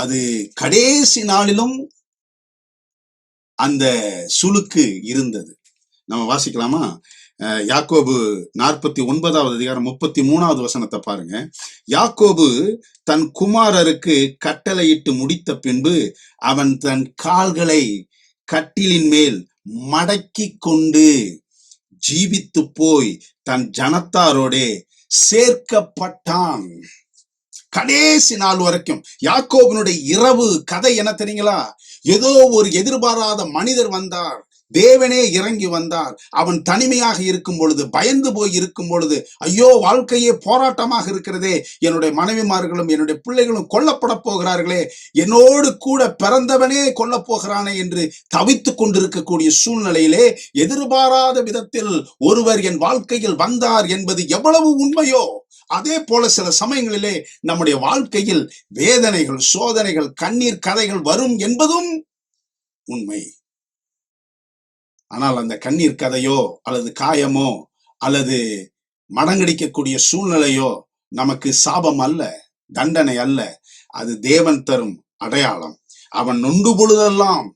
அது கடைசி நாளிலும் அந்த சுளுக்கு இருந்தது. நம்ம வாசிக்கலாமா? யாக்கோபு 49வது அதிகாரம் 33வது வசனத்தை பாருங்க. யாக்கோபு தன் குமாரருக்கு கட்டளையிட்டு முடித்த பின்பு அவன் தன் கால்களை கட்டிலின் மேல் மடக்கி கொண்டு ஜீவித்து போய் தன் ஜனத்தாரோடே சேர்க்கப்பட்டான். கடைசி நாள் வரைக்கும் யாக்கோபினுடைய இரவு கதை என்ன தெரியுங்களா? ஏதோ ஒரு எதிர்பாராத மனிதர் வந்தார், தேவனே இறங்கி வந்தார். அவன் தனிமையாக இருக்கும் பொழுது, பயந்து போய் இருக்கும் பொழுது, ஐயோ வாழ்க்கையே போராட்டமாக இருக்கிறதே, என்னுடைய மனைவிமார்களும் என்னுடைய பிள்ளைகளும் கொல்லப்பட போகிறார்களே, என்னோடு கூட பிறந்தவனே கொல்ல போகிறானே என்று தவித்துக் கொண்டிருக்கக்கூடிய சூழ்நிலையிலே எதிர்பாராத விதத்தில் ஒருவர் என் வாழ்க்கையில் வந்தார் என்பது எவ்வளவு உண்மையோ, அதே போல சில சமயங்களிலே நம்முடைய வாழ்க்கையில் வேதனைகள், சோதனைகள், கண்ணீர் கதைகள் வரும் என்பதும் உண்மை. ஆனால் அந்த கண்ணீர் கதையோ அல்லது காயமோ அல்லது மடங்கடிக்கக்கூடிய சூழ்நிலையோ நமக்கு சாபம் அல்ல, தண்டனை அல்ல, அது தேவன் தரும் அடையாளம். அவன் நொண்டு பொழுதெல்லாம்,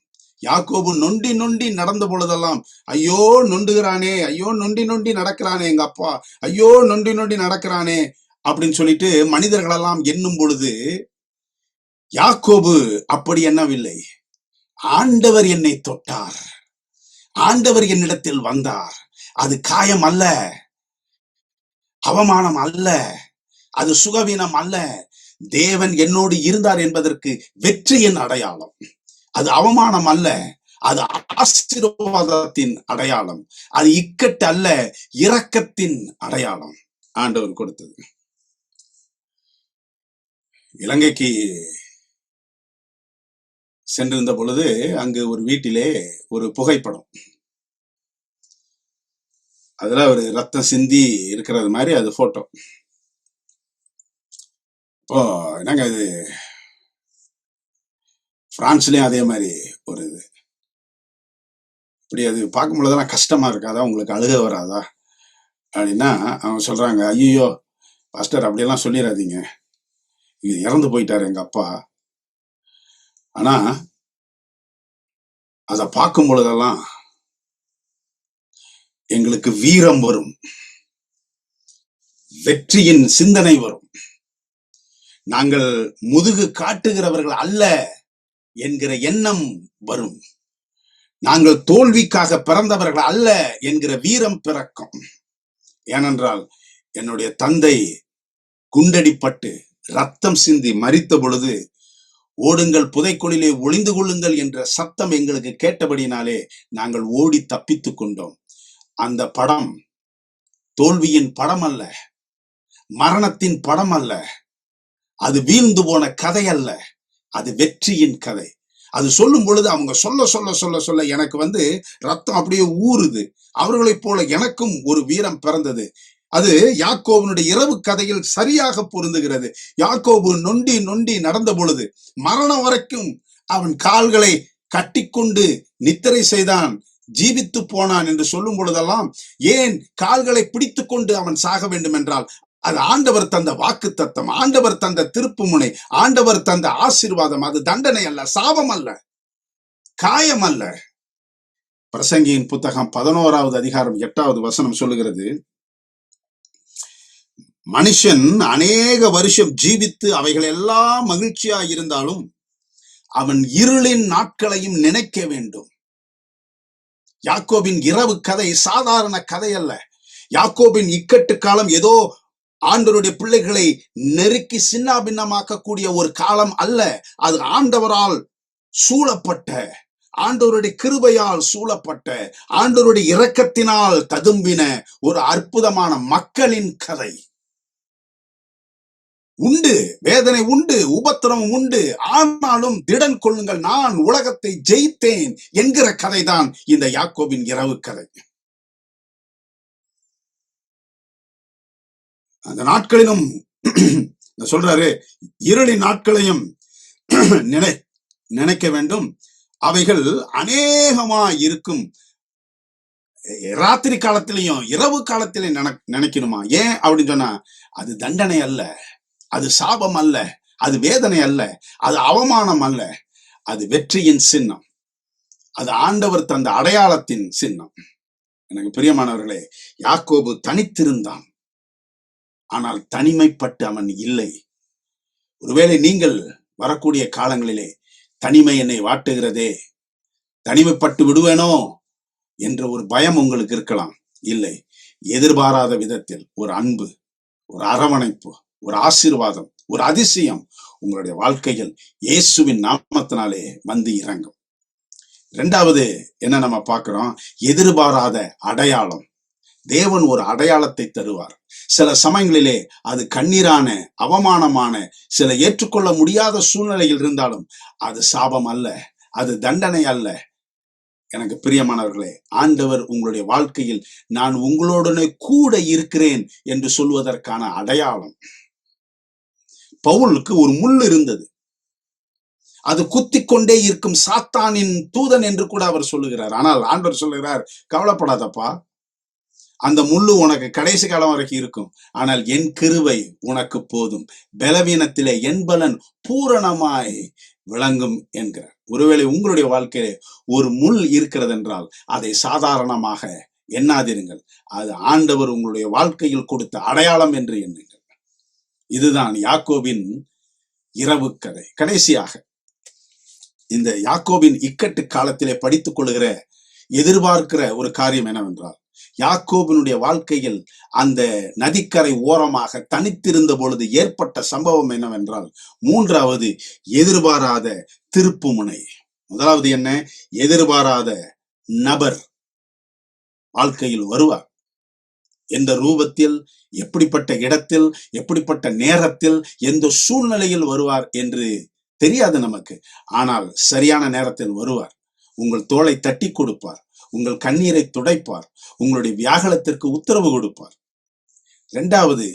யாக்கோபு நொண்டி நொண்டி நடந்த பொழுதெல்லாம், ஐயோ நொண்டுகிறானே, ஐயோ நொண்டி நொண்டி நடக்கிறானே எங்க அப்பா, ஐயோ நொண்டி நொண்டி நடக்கிறானே அப்படின்னு சொல்லிட்டு மனிதர்களெல்லாம் எண்ணும் பொழுது, யாக்கோபு அப்படி எண்ணவில்லை. ஆண்டவர் என்னை தொட்டார், ஆண்டவர் என்னிடத்தில் வந்தார். அது காயம் அல்ல, அவமானம் அல்ல, அது சுகவீனம் அல்ல, தேவன் என்னோடு இருந்தார் என்பதற்கு வெற்றியின் அடையாளம். அது அவமானம் அல்ல, அது ஆசீர்வாதத்தின் அடையாளம். அது இக்கட்டு அல்ல, இரக்கத்தின் அடையாளம் ஆண்டவர் கொடுத்தது. இலங்கைக்கு சென்றிருந்த பொழுது அங்கு ஒரு வீட்டிலே ஒரு புகைப்படம், அதுல ஒரு ரத்தம் சிந்தி இருக்கிறது மாதிரி அது போட்டோ. இப்போ என்னங்க இது, பிரான்ஸ்லயும் அதே மாதிரி ஒரு இது, இப்படி அது பார்க்கும் பொழுதெல்லாம் கஷ்டமா இருக்காதா, உங்களுக்கு அழுக வராதா அப்படின்னா அவங்க சொல்றாங்க, ஐயோ பாஸ்டர் அப்படியெல்லாம் சொல்லிடாதீங்க, இது இறந்து போயிட்டாரு எங்க அப்பா. ஆனா அதை பார்க்கும் பொழுதெல்லாம் எங்களுக்கு வீரம் வரும், வெற்றியின் சிந்தனை வரும். நாங்கள் முதுகு காட்டுகிறவர்கள் அல்ல என்கிற எண்ணம் வரும். நாங்கள் தோல்விக்காக பிறந்தவர்கள் அல்ல என்கிற வீரம் பிறக்கும். ஏனென்றால் என்னுடைய தந்தை குண்டடிப்பட்டு ரத்தம் சிந்தி மரித்த பொழுது, ஓடுங்கள் புதைக்குழிலே ஒளிந்து கொள்ளுங்கள் என்ற சத்தம் எங்களுக்கு கேட்டபடினாலே நாங்கள் ஓடி தப்பித்துக் கொண்டோம். அந்த படம் தோல்வியின் படம் அல்ல, மரணத்தின் படம் அல்ல, அது வீழ்ந்து போன கதை அல்ல, அது வெற்றியின் கதை. அது சொல்லும் பொழுது அவங்க சொல்ல சொல்ல சொல்ல சொல்ல எனக்கு ரத்தம் அப்படியே ஊறுது. அவர்களைப் போல எனக்கும் ஒரு வீரம் பிறந்தது. அது யாக்கோபனுடைய இரவு கதையில் சரியாக பொருந்துகிறது. யாக்கோபு நொண்டி நொண்டி நடந்த பொழுது, மரணம் வரைக்கும் அவன் கால்களை கட்டிக்கொண்டு நித்திரை செய்தான், ஜீவித்து போனான் என்று சொல்லும் பொழுதெல்லாம், ஏன் கால்களை பிடித்து கொண்டு அவன் சாக வேண்டும் என்றால், அது ஆண்டவர் தந்த வாக்கு தத்தம், ஆண்டவர் தந்த திருப்பு முனை, ஆண்டவர் தந்த ஆசீர்வாதம். அது தண்டனை அல்ல, சாபம் அல்ல, காயம் அல்ல. பிரசங்கியின் புத்தகம் 11வது அதிகாரம் 8வது வசனம் சொல்லுகிறது, மனுஷன் அநேக வருஷம் ஜீவித்து அவைகள் எல்லாம் மகிழ்ச்சியா இருந்தாலும் அவன் இருளின் நாட்களையும் நினைக்க வேண்டும். யாக்கோபின் இரவு கதை சாதாரண கதை அல்ல. யாக்கோபின் இக்கட்டு காலம் ஏதோ ஆண்டவருடைய பிள்ளைகளை நெருக்கி சின்னாபின்னமாக்கக்கூடிய ஒரு காலம் அல்ல. அது ஆண்டவரால் சூழப்பட்ட, ஆண்டவருடைய கிருபையால் சூழப்பட்ட, ஆண்டவருடைய இரக்கத்தினால் ததும்பின ஒரு அற்புதமான மக்களின் கதை. உண்டு, வேதனை உண்டு, உபத்திரம் உண்டு, ஆனாலும் திடன் கொள்ளுங்கள், நான் உலகத்தை ஜெயித்தேன் என்கிற கதைதான் இந்த யாக்கோபின் இரவு கதை. அந்த நாட்களிலும் சொல்றாரு, இருளின் நாட்களையும் நினைக்க வேண்டும், அவைகள் அநேகமா இருக்கும். ராத்திரி காலத்திலையும் இரவு காலத்திலையும் நினைக்கணுமா? ஏன் அப்படின்னு சொன்னா, அது தண்டனை அல்ல, அது சாபம் அல்ல, அது வேதனை அல்ல, அது அவமானம் அல்ல, அது வெற்றியின் சின்னம், அது ஆண்டவர் தந்த அடையாளத்தின் சின்னம். எனக்கு பிரியமானவர்களே, யாக்கோபு தனித்திருந்தான், ஆனால் தனிமைப்பட்டு அவன் இல்லை. ஒருவேளை நீங்கள் வரக்கூடிய காலங்களிலே தனிமை என்னை வாட்டுகிறதே, தனிமைப்பட்டு விடுவேனோ என்ற ஒரு பயம் உங்களுக்கு இருக்கலாம். இல்லை, எதிர்பாராத விதத்தில் ஒரு அன்பு, ஒரு அரவணைப்பு, ஒரு ஆசீர்வாதம், ஒரு அதிசயம் உங்களுடைய வாழ்க்கையில் இயேசுவின் நாமத்தினாலே வந்து இறங்கும். இரண்டாவது என்ன நம்ம பார்க்கிறோம்? எதிர்பாராத அடையாளம். தேவன் ஒரு அடையாளத்தை தருவார். சில சமயங்களிலே அது கண்ணீரான, அவமானமான, சில ஏற்றுக்கொள்ள முடியாத சூழ்நிலையில் இருந்தாலும் அது சாபம் அல்ல, அது தண்டனை அல்ல. எனக்கு பிரியமானவர்களே, ஆண்டவர் உங்களுடைய வாழ்க்கையில் நான் உங்களுடனே கூட இருக்கிறேன் என்று சொல்வதற்கான அடையாளம். பவுலுக்கு ஒரு முள் இருந்தது, அது குத்திக் கொண்டே இருக்கும் சாத்தானின் தூதன் என்று கூட அவர் சொல்லுகிறார். ஆனால் ஆண்டவர் சொல்லுகிறார், கவலைப்படாதப்பா, அந்த முள்ளு உனக்கு கடைசி காலம் வரைக்கும் இருக்கும், ஆனால் என் கிருபை உனக்கு போதும், பலவீனத்திலே என் பலன் பூரணமாய் விளங்கும் என்கிறார். ஒருவேளை உங்களுடைய வாழ்க்கையிலே ஒரு முள் இருக்கிறது என்றால் அதை சாதாரணமாக எண்ணாதிருங்கள். அது ஆண்டவர் உங்களுடைய வாழ்க்கையில் கொடுத்த அடையாளம் என்று எண்ணுங்கள். இதுதான் யாக்கோபின் இரவு கதை. கடைசியாக இந்த யாக்கோபின் இக்கட்டு காலத்திலே படித்துக் கொள்ளுகிற, எதிர்பார்க்கிற ஒரு காரியம் என்னவென்றால், யாக்கோபினுடைய வாழ்க்கையில் அந்த நதிக்கரை ஓரமாக தனித்திருந்த பொழுது ஏற்பட்ட சம்பவம் என்னவென்றால், மூன்றாவது எதிர்பாராத திருப்புமுனை. முதலாவது என்ன? எதிர்பாராத நபர் வாழ்க்கையில் வருவார். எந்த ரூபத்தில், எப்படிப்பட்ட இடத்தில், எப்படிப்பட்ட நேரத்தில், எந்த சூழ்நிலையில் வருவார் என்று தெரியாது நமக்கு. ஆனால் சரியான நேரத்தில் வருவார். உங்கள் தோளை தட்டி கொடுப்பார், உங்கள் கண்ணீரை துடைப்பார், உங்களுடைய வியாகுலத்திற்கு உத்தரவு கொடுப்பார். இரண்டாவது,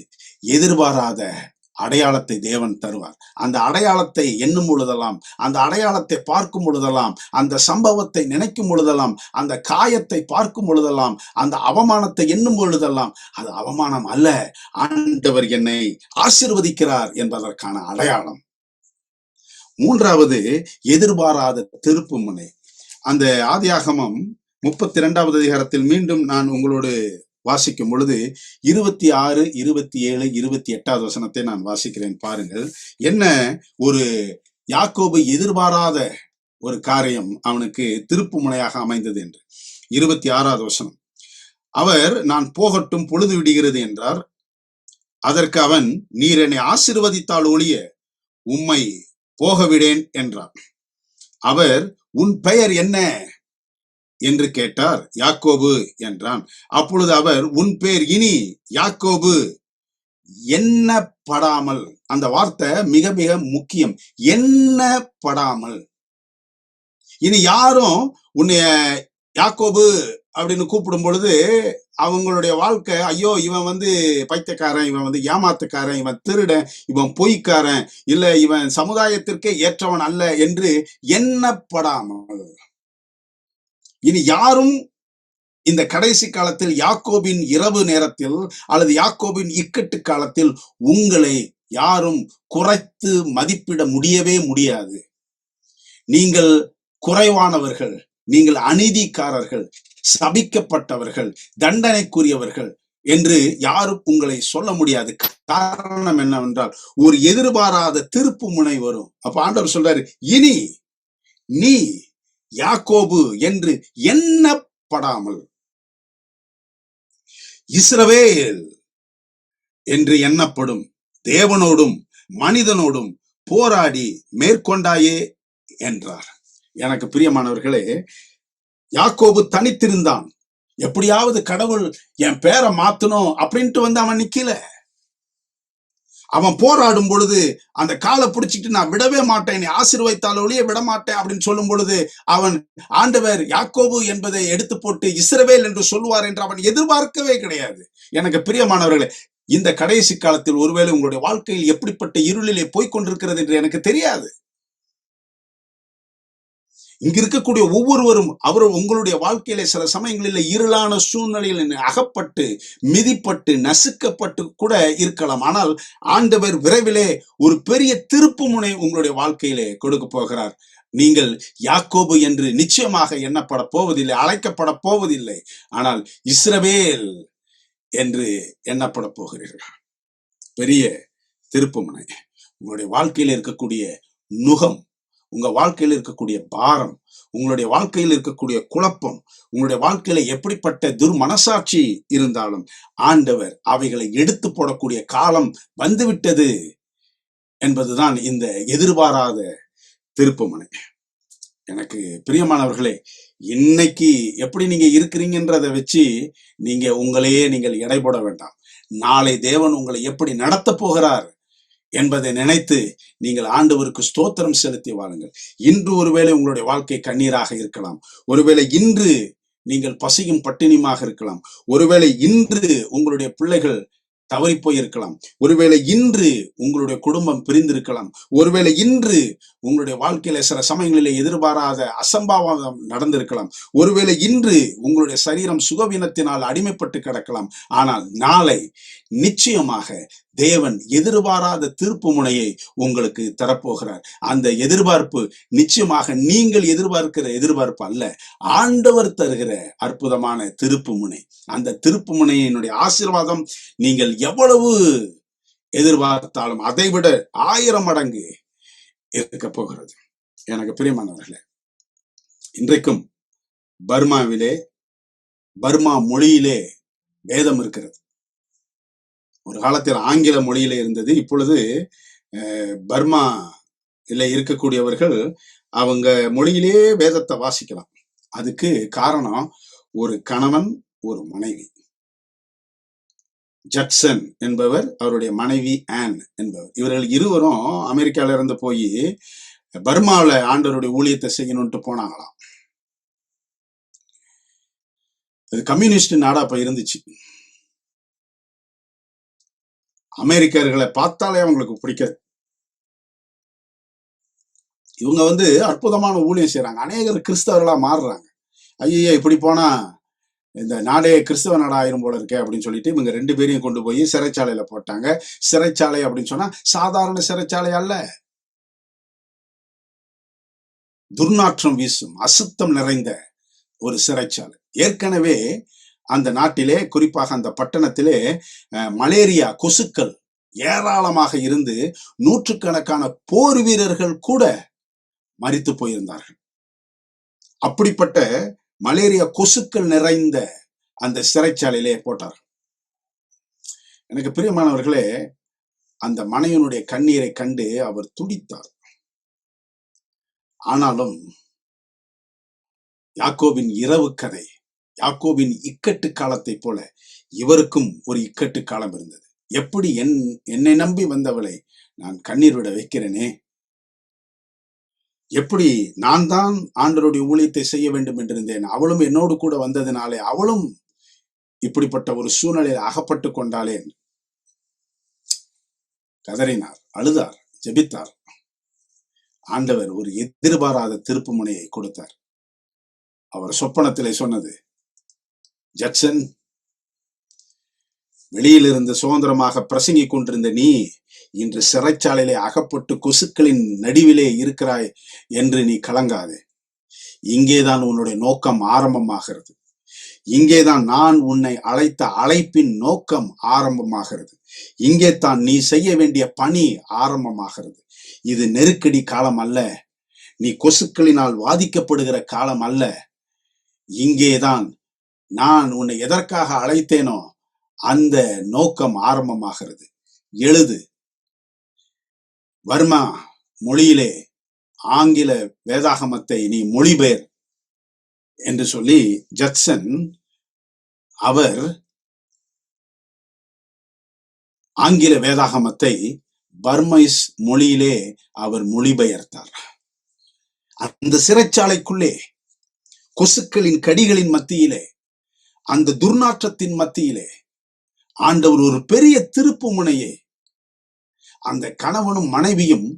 எதிர்பாராத அடையாளத்தை தேவன் தருவார். அந்த அடையாளத்தை எண்ணும் பொழுதெல்லாம், அந்த அடையாளத்தை பார்க்கும் பொழுதெல்லாம், அந்த சம்பவத்தை நினைக்கும் பொழுதெல்லாம், அந்த காயத்தை பார்க்கும் பொழுதெல்லாம், அந்த அவமானத்தை எண்ணும் பொழுதெல்லாம், அது அவமானம் அல்ல, ஆண்டவர் என்னை ஆசீர்வதிக்கிறார் என்பதற்கான அடையாளம். மூன்றாவது, எதிர்பாராத திருப்புமுனை. அந்த ஆதியாகமம் 32வது அதிகாரத்தில் மீண்டும் நான் உங்களோடு வாசிக்கும் பொழுது 26, 27, 28வது வசனத்தை நான் வாசிக்கிறேன். பாருங்கள், என்ன ஒரு யாக்கோபு எதிர்பாராத ஒரு காரியம் அவனுக்கு திருப்புமுனையாக அமைந்தது என்று. 26வது வசனம், அவர் நான் போகட்டும், பொழுது விடுகிறது என்றார். அதற்கு அவன், நீர் என்னை ஆசீர்வதித்தால் ஒழிய உம்மை போகவிடேன் என்றார். அவர், உன் பெயர் என்ன என்று கேட்டார். யாக்கோபு என்றான். அப்பொழுது அவர், உன் பேர் இனி யாக்கோபு எண்ணப்படாமல், அந்த வார்த்தை மிக மிக முக்கியம், எண்ணப்படாமல். இனி யாரும் உன்னைய யாக்கோபு அப்படின்னு கூப்பிடும் பொழுது அவங்களுடைய வாழ்க்கை, ஐயோ இவன் பைத்தியக்காரன், இவன் ஏமாத்துக்காரன், இவன் திருடன், இவன் பொய்க்காரன், இல்ல இவன் சமுதாயத்திற்கே ஏற்றவன் அல்ல என்று எண்ணப்படாமல். இனி யாரும் இந்த கடைசி காலத்தில், யாக்கோபின் இரவு நேரத்தில் அல்லது யாக்கோபின் இக்கட்டு காலத்தில் உங்களை யாரும் குறைத்து மதிப்பிட முடியவே முடியாது. நீங்கள் குறைவானவர்கள், நீங்கள் அநீதிக்காரர்கள், சபிக்கப்பட்டவர்கள், தண்டனைக்குரியவர்கள் என்று யாரும் உங்களை சொல்ல முடியாது. காரணம் என்னவென்றால் ஒரு எதிர்பாராத திருப்பு முனை வரும். அப்ப ஆண்டவர் சொல்றாரு, இனி நீ யாக்கோபு என்று எண்ணப்படாமல் இஸ்ரவேல் என்று எண்ணப்படும். தேவனோடும் மனிதனோடும் போராடி மேற்கொண்டாயே என்றார். எனக்கு பிரியமானவர்களே, யாக்கோபு தனித்திருந்தான். எப்படியாவது கடவுள் என் பேரை மாத்தணும் அப்படின்ட்டு வந்து அவன் நிக்கல. அவன் போராடும் பொழுது அந்த காலை பிடிச்சிட்டு நான் விடவே மாட்டேன், நீ ஆசீர்வதித்தால் ஒழிய விட மாட்டேன் அப்படின்னு சொல்லும் பொழுது அவன் ஆண்டவர் யாக்கோபு என்பதை எடுத்து போட்டு இஸ்ரவேல் என்று சொல்லுவார் என்று அவன் எதிர்பார்க்கவே கிடையாது. எனக்கு பிரியமானவர்களே, இந்த கடைசி காலத்தில் ஒருவேளை உங்களுடைய வாழ்க்கையில் எப்படிப்பட்ட இருளிலே போய்கொண்டிருக்கிறது என்று எனக்கு தெரியாது. இங்க இருக்கக்கூடிய ஒவ்வொருவரும் உங்களுடைய வாழ்க்கையில சில சமயங்களில் இருளான சூழ்நிலையில் அகப்பட்டு மிதிப்பட்டு நசுக்கப்பட்டு கூட இருக்கலாம். ஆனால் ஆண்டவர் விரைவிலே ஒரு பெரிய திருப்பு முனை உங்களுடைய வாழ்க்கையிலே கொடுக்க போகிறார். நீங்கள் யாக்கோபு என்று நிச்சயமாக எண்ணப்பட போவதில்லை, அழைக்கப்பட போவதில்லை. ஆனால் இஸ்ரவேல் என்று எண்ணப்பட போகிறீர்கள். பெரிய திருப்பு முனை. உங்களுடைய வாழ்க்கையில் இருக்கக்கூடிய நுகம், உங்க வாழ்க்கையில் இருக்கக்கூடிய பாரம், உங்களுடைய வாழ்க்கையில் இருக்கக்கூடிய குழப்பம், உங்களுடைய வாழ்க்கையில எப்படிப்பட்ட துர்மனசாட்சி இருந்தாலும் ஆண்டவர் அவைகளை எடுத்து போடக்கூடிய காலம் வந்துவிட்டது என்பதுதான் இந்த எதிர்பாராத திருப்புமுனை. எனக்கு பிரியமானவர்களே, இன்னைக்கு எப்படி நீங்க இருக்கிறீங்கன்றதை வச்சு நீங்க உங்களையே நீங்கள் எடை போட வேண்டாம். நாளை தேவன் உங்களை எப்படி நடத்த போகிறார் என்பதை நினைத்து நீங்கள் ஆண்டவருக்கு ஸ்தோத்திரம் செலுத்தி வாழுங்கள். இன்று ஒருவேளை உங்களுடைய வாழ்க்கை கண்ணீராக இருக்கலாம். ஒருவேளை இன்று நீங்கள் பசியும் பட்டினியுமாக இருக்கலாம். ஒருவேளை இன்று உங்களுடைய பிள்ளைகள் தவறி போயிருக்கலாம். ஒருவேளை இன்று உங்களுடைய குடும்பம் பிரிந்திருக்கலாம். ஒருவேளை இன்று உங்களுடைய வாழ்க்கையில சில சமயங்களிலே எதிர்பாராத அசம்பாவிதம் நடந்திருக்கலாம். ஒருவேளை இன்று உங்களுடைய சரீரம் சுகவீனத்தினால் அடிமைப்பட்டு கிடக்கலாம். ஆனால் நாளை நிச்சயமாக தேவன் எதிர்பாராத திருப்பு முனையை உங்களுக்கு தரப்போகிறார். அந்த எதிர்பார்ப்பு நிச்சயமாக நீங்கள் எதிர்பார்க்கிற எதிர்பார்ப்பு அல்ல, ஆண்டவர் தருகிற அற்புதமான திருப்பு முனை. அந்த திருப்பு முனையினுடைய ஆசீர்வாதம் நீங்கள் எவ்வளவு எதிர்பார்த்தாலும் அதைவிட 1000 மடங்கு இருக்க போகிறது. எனக்கு பிரியமானவர்களே, இன்றைக்கும் பர்மாவிலே பர்மா மொழியிலே வேதம் இருக்கிறது. ஒரு காலத்தில் ஆங்கில மொழியில இருந்தது. இப்பொழுது பர்மா இல்ல இருக்கக்கூடியவர்கள் அவங்க மொழியிலே வேதத்தை வாசிக்கலாம். அதுக்கு காரணம் ஒரு கணவன் ஒரு மனைவி. ஜட்சன் என்பவர், அவருடைய மனைவி ஆன் என்பவர். இவர்கள் இருவரும் அமெரிக்கால இருந்து போய் பர்மாவில ஆண்டவருடைய ஊழியத்தை செய்யணும்ட்டு போனாங்களாம். அது கம்யூனிஸ்ட் நாடா அப்ப இருந்துச்சு. அமெரிக்கர்களை பார்த்தாலே அவங்களுக்கு பிடிக்காது. இவங்க அற்புதமான ஊழியம் செய்யறாங்க. அநேகர் கிறிஸ்தவர்களா மாறுறாங்க. ஐயா இப்படி போனா இந்த நாடே கிறிஸ்தவ நாடா ஆயிரும் போல இருக்கே அப்படின்னு சொல்லிட்டு இவங்க 2 பேரையும் கொண்டு போய் சிறைச்சாலையில போட்டாங்க. சிறைச்சாலை அப்படின்னு சொன்னா சாதாரண சிறைச்சாலை அல்ல, துர்நாற்றம் வீசும் அசுத்தம் நிறைந்த ஒரு சிறைச்சாலை. ஏற்கனவே அந்த நாட்டிலே, குறிப்பாக அந்த பட்டணத்திலே மலேரியா கொசுக்கள் ஏராளமாக இருந்து நூற்றுக்கணக்கான போர் வீரர்கள் கூட மரித்து போயிருந்தார்கள். அப்படிப்பட்ட மலேரியா கொசுக்கள் நிறைந்த அந்த சிறைச்சாலையிலே போட்டார்கள். எனக்கு பிரியமானவர்களே, அந்த மனைவியினுடைய கண்ணீரை கண்டு அவர் துடித்தார். ஆனாலும் யாக்கோபின் இரவு கதை, யாக்கோபின் இக்கட்டு காலத்தை போல இவருக்கும் ஒரு இக்கட்டு காலம் இருந்தது. எப்படி என்னை நம்பி வந்தவளை நான் கண்ணீர் விட வைக்கிறேனே, எப்படி நான் தான் ஆண்டவருடைய ஊழியத்தை செய்ய வேண்டும் என்றிருந்தேன், அவளும் என்னோடு கூட வந்ததினாலே அவளும் இப்படிப்பட்ட ஒரு சூழ்நிலையில் அகப்பட்டு கொண்டாளேன். கதறினார், அழுதார், ஜெபித்தார். ஆண்டவர் ஒரு எதிர்பாராத திருப்பு முனையை கொடுத்தார். அவர் சொப்பனத்திலே சொன்னது, ஜட்சன், வெளியிலிருந்து சுதந்திரமாக பிரசங்கிக் கொண்டிருந்த நீ இன்று சிறைச்சாலையிலே அகப்பட்டு கொசுக்களின் நடுவிலே இருக்கிறாய் என்று நீ கலங்காதே. இங்கேதான் உன்னுடைய நோக்கம் ஆரம்பமாகிறது. இங்கேதான் நான் உன்னை அழைத்த அழைப்பின் நோக்கம் ஆரம்பமாகிறது. இங்கே தான் நீ செய்ய வேண்டிய பணி ஆரம்பமாகிறது. இது நெருக்கடி காலம் அல்ல, நீ கொசுக்களினால் வாதிக்கப்படுகிற காலம் அல்ல. இங்கேதான் நான் உன்னை எதற்காக அழைத்தேனோ அந்த நோக்கம் ஆரம்பமாகிறது. எழுது. வர்மா மொழியிலே ஆங்கில வேதாகமத்தை நீ மொழிபெயர் என்று சொல்லி ஜட்சன் அவர் ஆங்கில வேதாகமத்தை பர்மைஸ் மொழியிலே அவர் மொழிபெயர்த்தார். அந்த சிறைச்சாலைக்குள்ளே கொசுக்களின் கடிகளின் மத்தியிலே, அந்த துர்நாற்றத்தின் மத்தியிலே ஆண்டவர் ஒரு பெரிய திருப்பு முனையை, அந்த கணவனும் மனைவியும்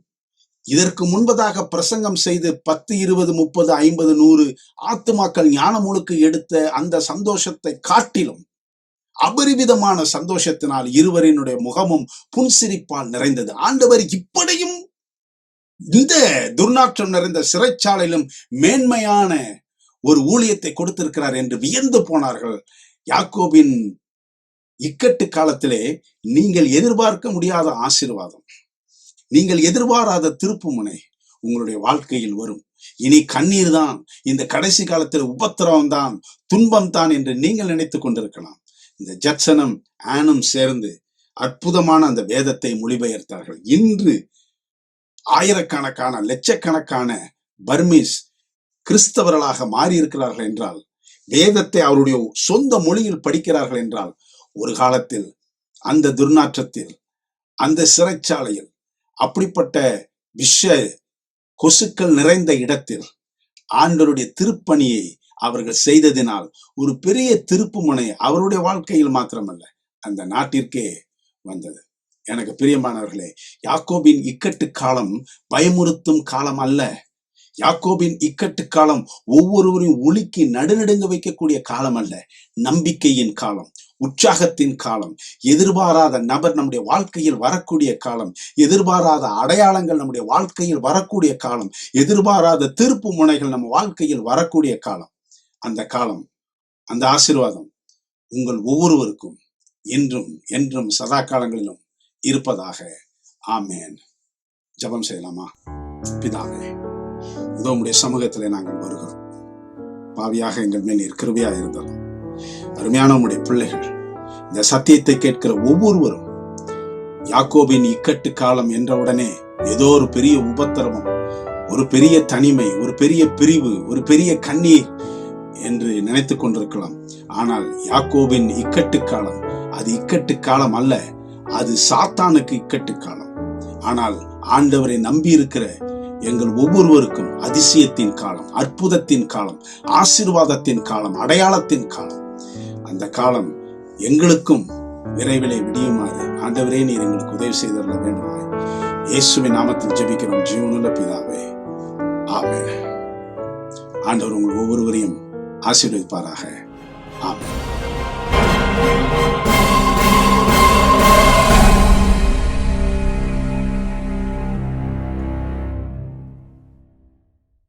இதற்கு முன்பதாக பிரசங்கம் செய்து 10, 20, 30, 50, 100 ஆத்துமாக்கள் ஞானமுழுக்கு எடுத்த அந்த சந்தோஷத்தை காட்டிலும் அபரிவிதமான சந்தோஷத்தினால் இருவரினுடைய முகமும் புன்சிரிப்பால் நிறைந்தது. ஆண்டவர் இப்படியும் இந்த துர்நாற்றம் நிறைந்த சிறைச்சாலையிலும் மேன்மையான ஒரு ஊழியத்தை கொடுத்திருக்கிறார் என்று வியந்து போனார்கள். யாக்கோபின் இக்கட்டு காலத்திலே நீங்கள் எதிர்பார்க்க முடியாத ஆசீர்வாதம், நீங்கள் எதிர்பாராத திருப்புமுனை உங்களுடைய வாழ்க்கையில் வரும். இனி கண்ணீர் தான், இந்த கடைசி காலத்தில் உபத்திரவம் தான், துன்பம் தான் என்று நீங்கள் நினைத்துக் கொண்டிருக்கலாம். இந்த ஜட்சனும் ஆனும் சேர்ந்து அற்புதமான அந்த வேதத்தை மொழிபெயர்த்தார்கள். இன்று ஆயிரக்கணக்கான லட்சக்கணக்கான பர்மீஸ் கிறிஸ்தவர்களாக மாறி இருக்கிறார்கள் என்றால், வேதத்தை அவருடைய சொந்த மொழியில் படிக்கிறார்கள் என்றால், ஒரு காலத்தில் அந்த துர்நாற்றத்தில், அந்த சிறைச்சாலையில், அப்படிப்பட்ட விஷ கொசுக்கள் நிறைந்த இடத்தில் ஆண்டவருடைய திருப்பணியை அவர்கள் செய்ததினால் ஒரு பெரிய திருப்பு முனை அவருடைய வாழ்க்கையில் மாத்திரமல்ல, அந்த நாட்டிற்கே வந்தது. எனக்கு பிரியமானவர்களே, யாக்கோபின் இக்கட்டு காலம் பயமுறுத்தும் காலம் அல்ல. யாக்கோபின் இக்கட்டு காலம் ஒவ்வொருவரையும் உலுக்கி நடுநடுங்க வைக்கக்கூடிய காலம் அல்ல, நம்பிக்கையின் காலம், உற்சாகத்தின் காலம். எதிர்பாராத நபர் நம்முடைய வாழ்க்கையில் வரக்கூடிய காலம், எதிர்பாராத அடையாளங்கள் நம்முடைய வாழ்க்கையில் வரக்கூடிய காலம், எதிர்பாராத திருப்பு முனைகள் நம்ம வாழ்க்கையில் வரக்கூடிய காலம். அந்த காலம், அந்த ஆசீர்வாதம் உங்கள் ஒவ்வொருவருக்கும் என்றும் என்றும் சதா காலங்களிலும் இருப்பதாக. ஆமேன். ஜெபம் செய்யலாமா? பிதாவே, இதோ உம்முடைய சமூகத்திலே நாங்கள் வருகிறோம். பாவியாக எங்கள் மேல் நீர் கிருபையாக இருந்தாலும், அருமையான உம்முடைய பிள்ளைகள், இந்த சத்தியத்தை கேட்கிற ஒவ்வொருவரும் யாக்கோபின் இக்கட்டு காலம் என்றவுடனே ஏதோ ஒரு பெரிய உபத்திரவம், ஒரு பெரிய தனிமை, ஒரு பெரிய பிரிவு, ஒரு பெரிய கண்ணீர் என்று நினைத்துக் கொண்டிருக்கலாம். ஆனால் யாக்கோபின் இக்கட்டு காலம் அது இக்கட்டு காலம் அல்ல, அது சாத்தானுக்கு இக்கட்டு காலம். ஆனால் ஆண்டவரை நம்பி இருக்கிற எங்கள் ஒவ்வொருவருக்கும் அதிசயத்தின் காலம், அற்புதத்தின் காலம், ஆசீர்வாதத்தின் காலம், அடையாளத்தின் காலம். அந்த காலம் எங்களுக்கும் விரைவிலே விடியுமாறு ஆண்டவரே நீர் எங்களுக்கு உதவி செய்தருள வேண்டும். இயேசுவின் நாமத்தில் ஜெபிக்கிறோம் ஜீவனுள்ள பிதாவே, ஆமென். ஆண்டவர் உங்கள் ஒவ்வொருவரையும் ஆசீர்வதிப்பாராக. ஆமென்.